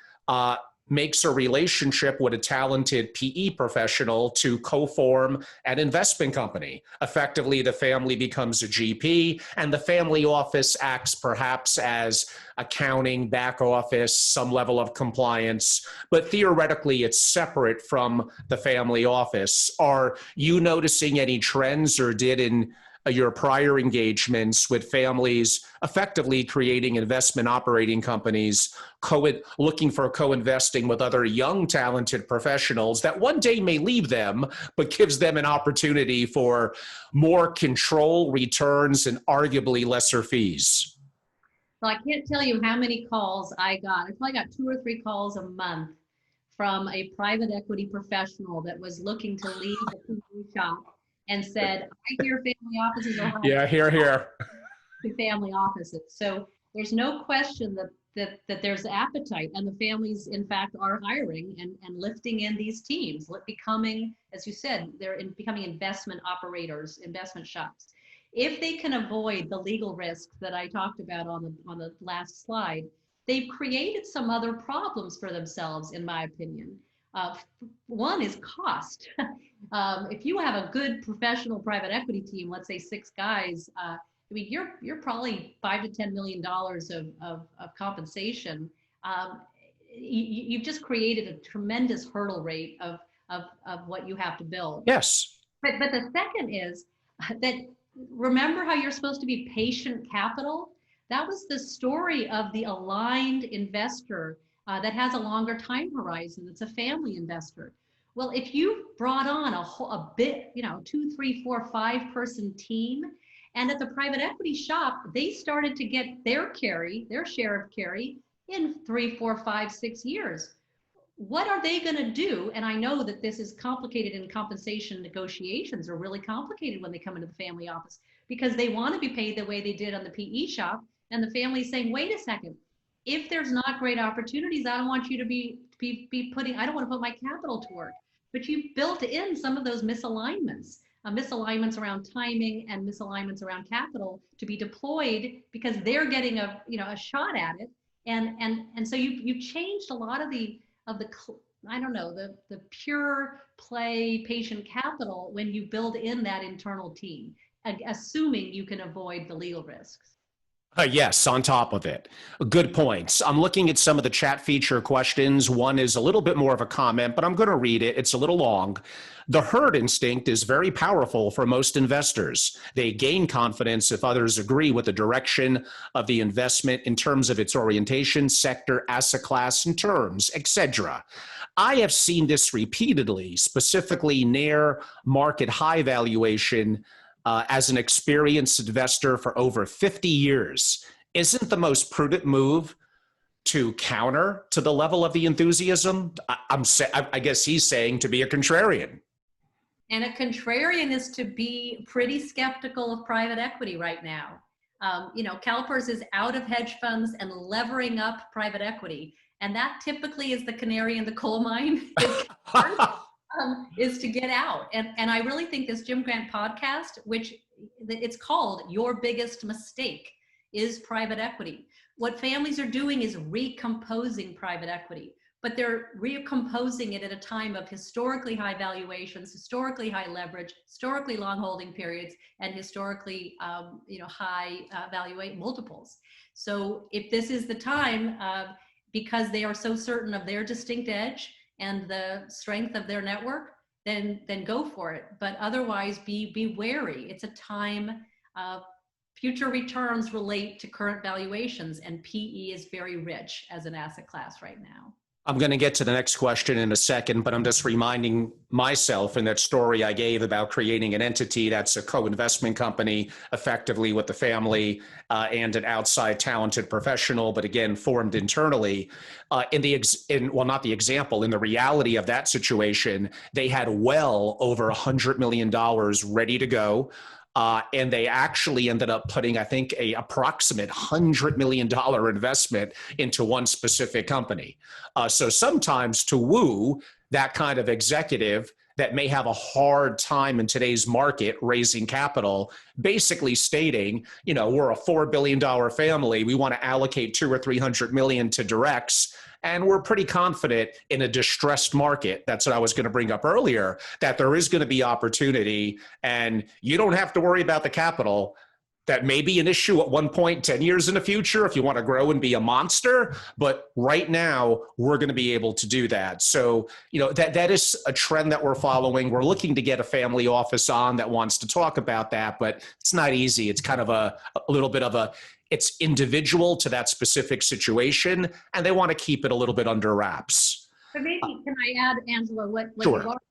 makes a relationship with a talented PE professional to co-form an investment company. Effectively, the family becomes a GP, and the family office acts perhaps as accounting, back office, some level of compliance, but theoretically it's separate from the family office. Are you noticing any trends, or did in your prior engagements with families effectively creating investment operating companies, looking for co-investing with other young, talented professionals that one day may leave them, but gives them an opportunity for more control, returns, and arguably lesser fees? Well, I can't tell you how many calls I got. I probably got 2 or 3 calls a month from a private equity professional that was looking to leave the PE shop and said, I hear family offices are hiring. Yeah, here. Family offices. So there's no question that there's appetite, and the families, in fact, are hiring and lifting in these teams, becoming, as you said, becoming investment operators, investment shops. If they can avoid the legal risks that I talked about on the last slide, they've created some other problems for themselves, in my opinion. One is cost. If you have a good professional private equity team, let's say 6 guys, I mean, you're probably $5 to $10 million of compensation. You've just created a tremendous hurdle rate of what you have to build. Yes. But the second is that, remember how you're supposed to be patient capital? That was the story of the aligned investor that has a longer time horizon. It's a family investor. Well, if you brought on a bit, 2, 3, 4, 5 person team, and at the private equity shop, they started to get their share of carry in 3, 4, 5, 6 years. What are they going to do? And I know that this is complicated, and compensation negotiations are really complicated when they come into the family office, because they want to be paid the way they did on the PE shop. And the family's saying, wait a second, if there's not great opportunities, I don't want you to be putting, I don't want to put my capital to work. But you've built in some of those misalignments around timing and misalignments around capital to be deployed, because they're getting a shot at it. And so you've changed a lot of the pure play patient capital when you build in that internal team, assuming you can avoid the legal risks. Yes, on top of it. Good points. I'm looking at some of the chat feature questions. One is a little bit more of a comment, but I'm going to read it. It's a little long. The herd instinct is very powerful for most investors. They gain confidence if others agree with the direction of the investment in terms of its orientation, sector, asset class, and terms, etc. I have seen this repeatedly, specifically near market high valuation, as an experienced investor for over 50 years. Isn't the most prudent move to counter to the level of the enthusiasm? I guess he's saying to be a contrarian. And a contrarian is to be pretty skeptical of private equity right now. CalPERS is out of hedge funds and levering up private equity. And that typically is the canary in the coal mine, is to get out. And I really think this Jim Grant podcast, which it's called Your Biggest Mistake, is private equity. What families are doing is recomposing private equity, but they're recomposing it at a time of historically high valuations, historically high leverage, historically long holding periods, and historically high valuation multiples. So if this is the time, because they are so certain of their distinct edge and the strength of their network, then go for it. But otherwise, be wary. It's a time. Future returns relate to current valuations, and PE is very rich as an asset class right now. I'm going to get to the next question in a second, but I'm just reminding myself in that story I gave about creating an entity that's a co-investment company, effectively with the family and an outside talented professional, but again, formed internally. In the reality of that situation, they had well over $100 million ready to go. And they actually ended up putting, I think, a approximate $100 million investment into one specific company. So sometimes to woo that kind of executive that may have a hard time in today's market raising capital, basically stating, we're a $4 billion family. We want to allocate 200 or 300 million to directs. And we're pretty confident in a distressed market. That's what I was going to bring up earlier, that there is going to be opportunity and you don't have to worry about the capital. That may be an issue at one point, 10 years in the future, if you want to grow and be a monster. But right now, we're going to be able to do that. So, that is a trend that we're following. We're looking to get a family office on that wants to talk about that, but it's not easy. It's kind of a little bit of it's individual to that specific situation, and they want to keep it a little bit under wraps. But maybe, can I add, Angela, what Sure. you've already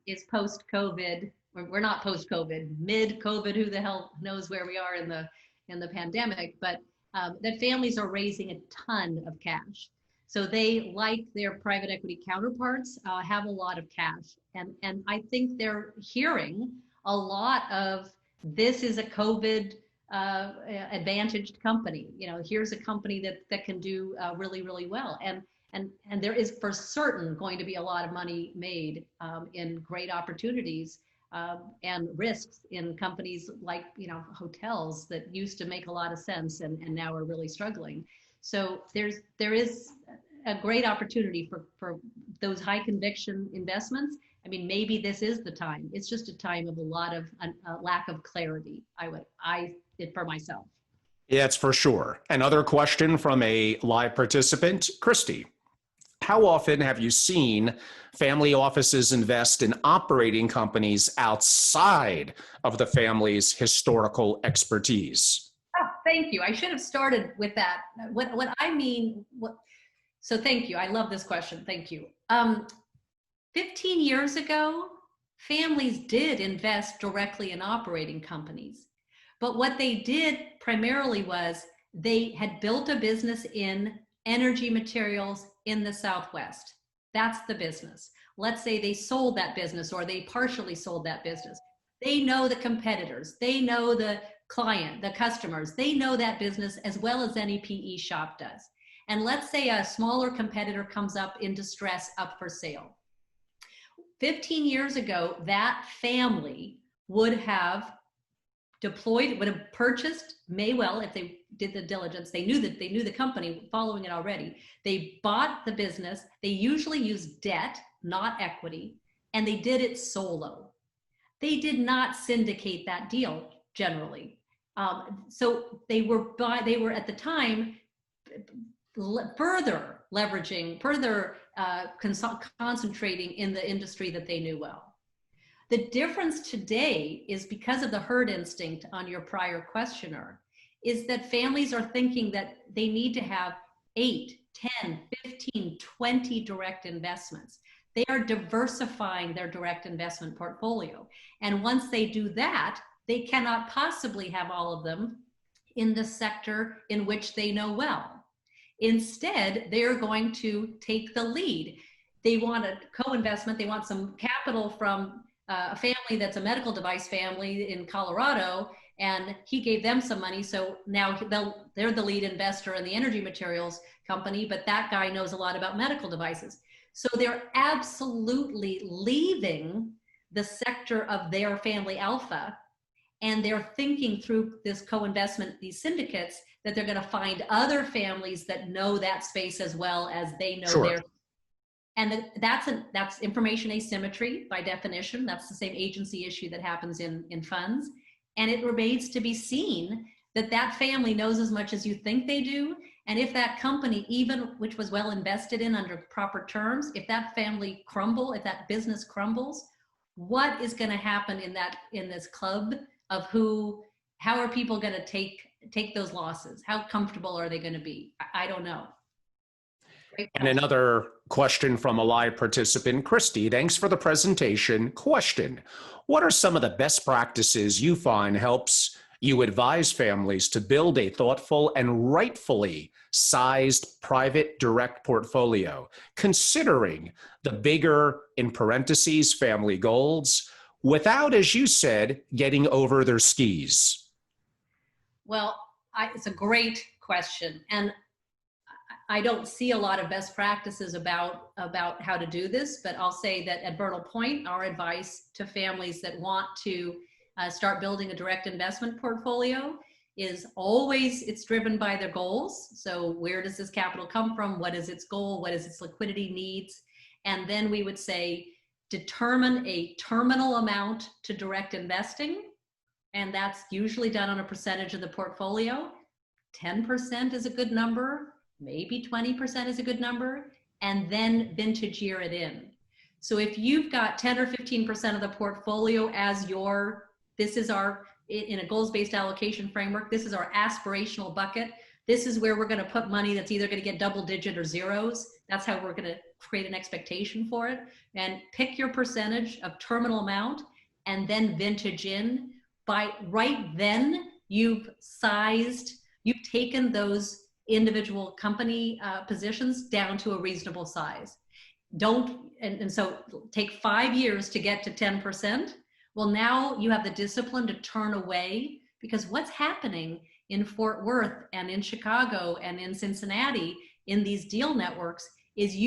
seen is post-COVID. We're not post-COVID, mid-COVID, who the hell knows where we are in the pandemic, but that families are raising a ton of cash. So they, like their private equity counterparts, have a lot of cash. And I think they're hearing a lot of, this is a COVID advantaged company. Here's a company that can do really, really well. And there is for certain going to be a lot of money made in great opportunities and risks in companies like hotels that used to make a lot of sense and now are really struggling. So there is a great opportunity for those high conviction investments. I mean, maybe this is the time. It's just a time of a lot of lack of clarity. I did for myself. Yeah, it's for sure. Another question from a live participant, Kristi. How often have you seen family offices invest in operating companies outside of the family's historical expertise? Oh, thank you. I should have started with that. So thank you. I love this question. Thank you. 15 years ago, families did invest directly in operating companies. But what they did primarily was they had built a business in energy materials in the Southwest. That's the business. Let's say they sold that business or they partially sold that business. They know the competitors. They know the client, the customers. They know that business as well as any PE shop does. And let's say a smaller competitor comes up in distress, up for sale. 15 years ago, that family would have purchased, if they did the diligence, they knew the company following it already. They bought the business. They usually used debt, not equity, and they did it solo. They did not syndicate that deal generally. So they were at the time further leveraging, concentrating in the industry that they knew well. The difference today is because of the herd instinct on your prior questioner, is that families are thinking that they need to have 8, 10, 15, 20 direct investments. They are diversifying their direct investment portfolio. And once they do that, they cannot possibly have all of them in the sector in which they know well. Instead, they're going to take the lead. They want a co-investment. They want some capital from a family that's a medical device family in Colorado, and he gave them some money. So now they're the lead investor in the energy materials company, but that guy knows a lot about medical devices. So they're absolutely leaving the sector of their family alpha, and they're thinking through this co-investment, these syndicates, that they're going to find other families that know that space as well as they know Sure. their. And that's information asymmetry by definition. That's the same agency issue that happens in funds. And it remains to be seen that that family knows as much as you think they do. And if that company, even which was well invested in under proper terms, if that family if that business crumbles, what is going to happen in this club of how are people going to take those losses? How comfortable are they going to be? I don't know. And another question from a live participant, Kristi, thanks for the presentation. Question, what are some of the best practices you find helps you advise families to build a thoughtful and rightfully sized private direct portfolio, considering the bigger, in parentheses, family goals, without, as you said, getting over their skis? Well, it's a great question. And I don't see a lot of best practices about how to do this, but I'll say that at Vernal Point, our advice to families that want to start building a direct investment portfolio is always, it's driven by their goals. So where does this capital come from? What is its goal? What is its liquidity needs? And then we would say, determine a terminal amount to direct investing. And that's usually done on a percentage of the portfolio. 10% is a good number. Maybe 20% is a good number, and then vintage year it in. So if you've got 10 or 15% of the portfolio as in a goals-based allocation framework, this is our aspirational bucket. This is where we're going to put money that's either going to get double digit or zeros. That's how we're going to create an expectation for it. And pick your percentage of terminal amount and then vintage in. Right then, you've taken those individual company positions down to a reasonable size. So take 5 years to get to 10%. Well, now you have the discipline to turn away, because what's happening in Fort Worth and in Chicago and in Cincinnati in these deal networks is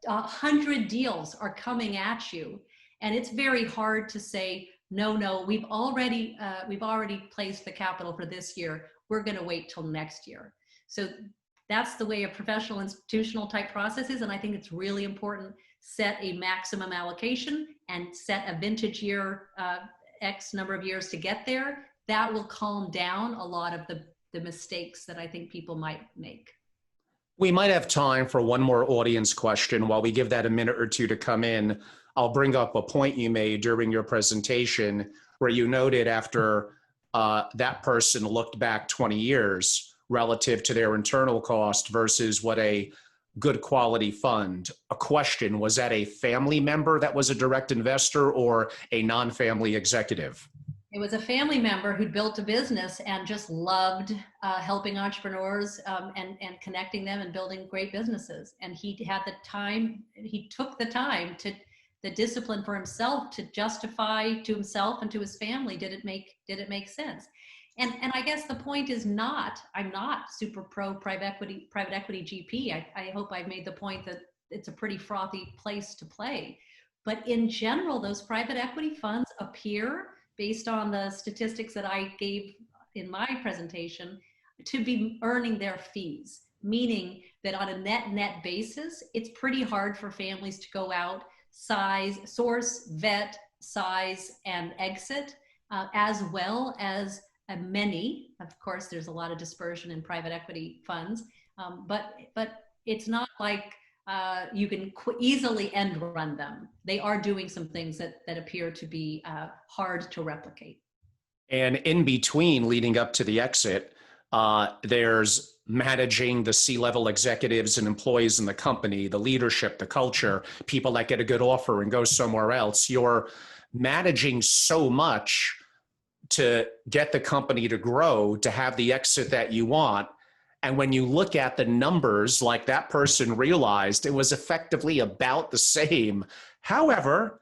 100 deals are coming at you. And it's very hard to say, no, we've already placed the capital for this year. We're going to wait till next year. So that's the way a professional institutional type process is. And I think it's really important. Set a maximum allocation and set a vintage year, X number of years to get there. That will calm down a lot of the mistakes that I think people might make. We might have time for one more audience question. While we give that a minute or two to come in, I'll bring up a point you made during your presentation where you noted after that person looked back 20 years relative to their internal cost versus what a good quality fund. A question, was that a family member that was a direct investor or a non-family executive? It was a family member who'd built a business and just loved helping entrepreneurs and connecting them and building great businesses. And he took the time to the discipline for himself to justify to himself and to his family, did it make sense? And I guess the point is I'm not super pro private equity GP. I hope I've made the point that it's a pretty frothy place to play. But in general, those private equity funds appear, based on the statistics that I gave in my presentation, to be earning their fees, meaning that on a net basis, it's pretty hard for families to go out, source, vet, size, and exit, as well as many. Of course, there's a lot of dispersion in private equity funds, but it's not like you can easily end run them. They are doing some things that appear to be hard to replicate. And in between, leading up to the exit, there's managing the C-level executives and employees in the company, the leadership, the culture, people that get a good offer and go somewhere else. You're managing so much to get the company to grow, to have the exit that you want. And when you look at the numbers, like that person realized, it was effectively about the same. However,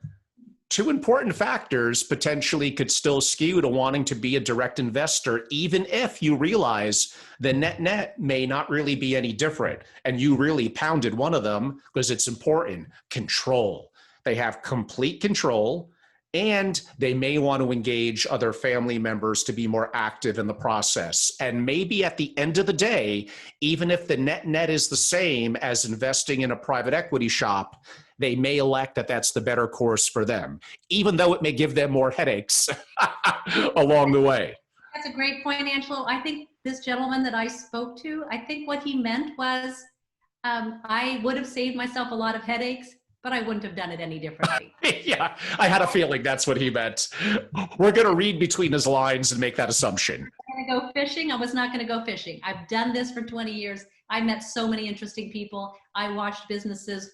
two important factors potentially could still skew to wanting to be a direct investor, even if you realize the net may not really be any different. And you really pounded one of them because it's important: control. They have complete control, and they may want to engage other family members to be more active in the process. And maybe at the end of the day, even if the net is the same as investing in a private equity shop, they may elect that that's the better course for them, even though it may give them more headaches along the way. That's a great point, Angelo. I think this gentleman that I spoke to, I think what he meant was, I would have saved myself a lot of headaches, but I wouldn't have done it any differently. Yeah, I had a feeling that's what he meant. We're going to read between his lines and make that assumption. I'm going to go fishing. I was not going to go fishing. I've done this for 20 years. I met so many interesting people. I watched businesses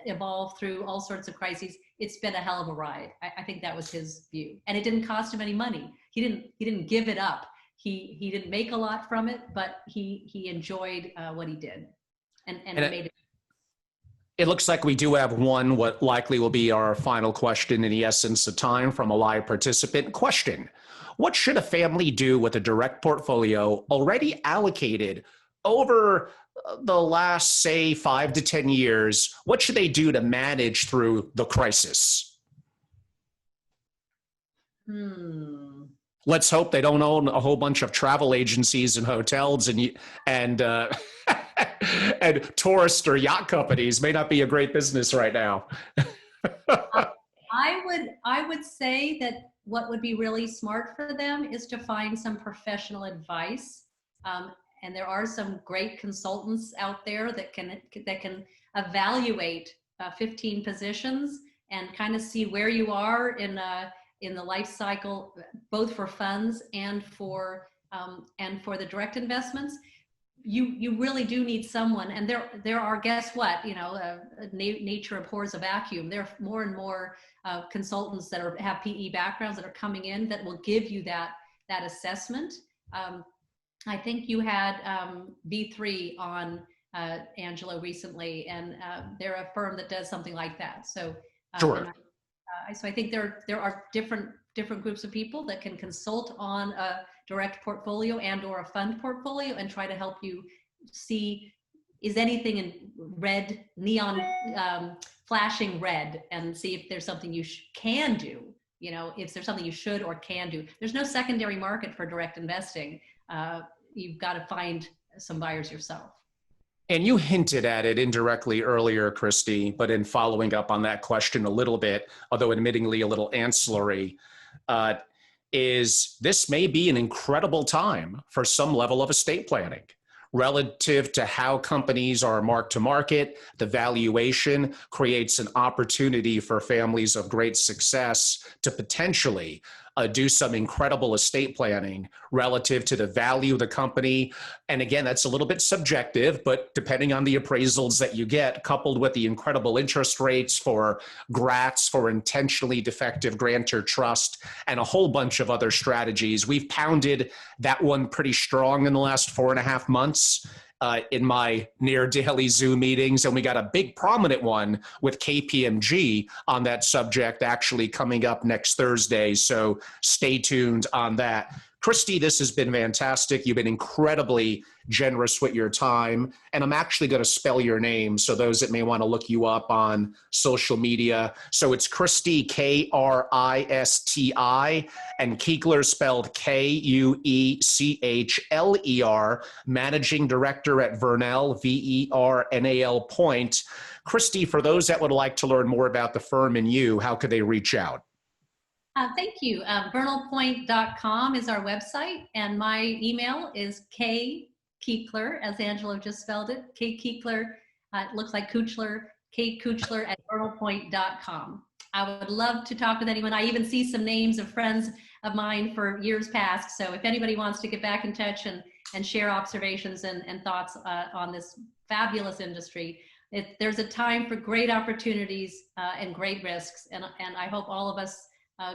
evolve through all sorts of crises. It's been a hell of a ride. I think that was his view, and it didn't cost him any money. He didn't give it up. He didn't make a lot from it, but he enjoyed what he did, and made it. It looks like we do have one, what likely will be our final question in the essence of time, from a live participant. Question: what should a family do with a direct portfolio already allocated over the last, say, 5 to 10 years? What should they do to manage through the crisis? Let's hope they don't own a whole bunch of travel agencies and hotels and and tourist or yacht companies. May not be a great business right now. I would say that what would be really smart for them is to find some professional advice. And there are some great consultants out there that can evaluate 15 positions and kind of see where you are in the life cycle, both for funds and for the direct investments. You really do need someone, and there are, guess what, nature abhors a vacuum. There are more and more consultants that have PE backgrounds that are coming in that will give you that assessment. I think you had B3 on, Angelo, recently, and they're a firm that does something like that. So sure. So I think there are different groups of people that can consult on a direct portfolio and or a fund portfolio and try to help you see, is anything in red, neon, flashing red, and see if there's something you can do. If there's something you should or can do. There's no secondary market for direct investing. You've got to find some buyers yourself. And you hinted at it indirectly earlier, Kristi, but in following up on that question a little bit, although admittingly a little ancillary, is this may be an incredible time for some level of estate planning relative to how companies are marked to market. The valuation creates an opportunity for families of great success to potentially do some incredible estate planning relative to the value of the company. And again, that's a little bit subjective, but depending on the appraisals that you get, coupled with the incredible interest rates for grats, for intentionally defective grantor trust, and a whole bunch of other strategies. We've pounded that one pretty strong in the last 4.5 months. In my near daily Zoom meetings, and we got a big prominent one with KPMG on that subject actually coming up next Thursday. So stay tuned on that. Kristi, this has been fantastic. You've been incredibly generous with your time. And I'm actually going to spell your name so those that may want to look you up on social media. So it's Kristi, Kristi, and Kuechler spelled Kuechler, Managing Director at Vernal, Vernal Point. Kristi, for those that would like to learn more about the firm and you, how could they reach out? Thank you. Vernalpoint.com is our website, and my email is Kuechler, as Angelo just spelled it, Kuechler, it looks like Kuechler, Kuechler at vernalpoint.com. I would love to talk with anyone. I even see some names of friends of mine for years past, so if anybody wants to get back in touch and share observations and thoughts on this fabulous industry, there's a time for great opportunities and great risks, and I hope all of us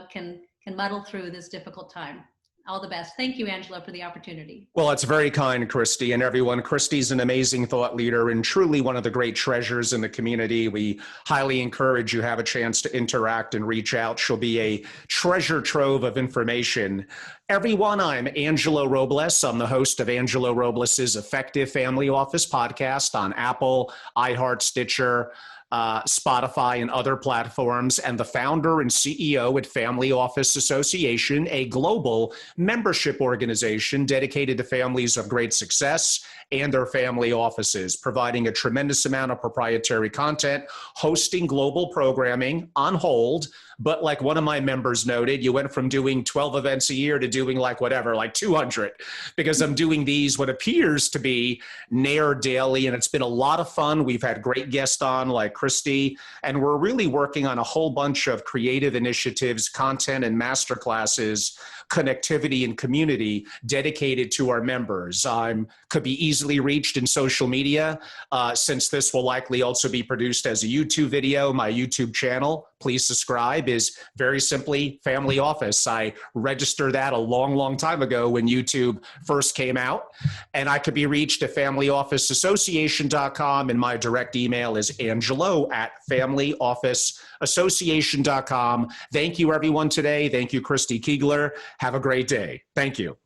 can muddle through this difficult time. All the best. Thank you, Angelo, for the opportunity. Well, it's very kind, Kristi, and everyone. Kristi's an amazing thought leader and truly one of the great treasures in the community. We highly encourage you have a chance to interact and reach out. She'll be a treasure trove of information. Everyone, I'm Angelo Robles. I'm the host of Angelo Robles' Effective Family Office podcast on Apple, iHeart, Stitcher, Spotify, and other platforms, and the founder and CEO at Family Office Association, a global membership organization dedicated to families of great success and their family offices, providing a tremendous amount of proprietary content, hosting global programming on hold. But like one of my members noted, you went from doing 12 events a year to doing like 200, because I'm doing these what appears to be near daily. And it's been a lot of fun. We've had great guests on like Kristi, and we're really working on a whole bunch of creative initiatives, content and masterclasses, connectivity and community dedicated to our members. Could be easily reached in social media. Since this will likely also be produced as a YouTube video, my YouTube channel, please subscribe, is very simply Family Office. I registered that a long, long time ago when YouTube first came out. And I could be reached at FamilyOfficeAssociation.com, and my direct email is angelo@FamilyOfficeAssociation.com. Thank you, everyone, today. Thank you, Kristi Kuechler. Have a great day. Thank you.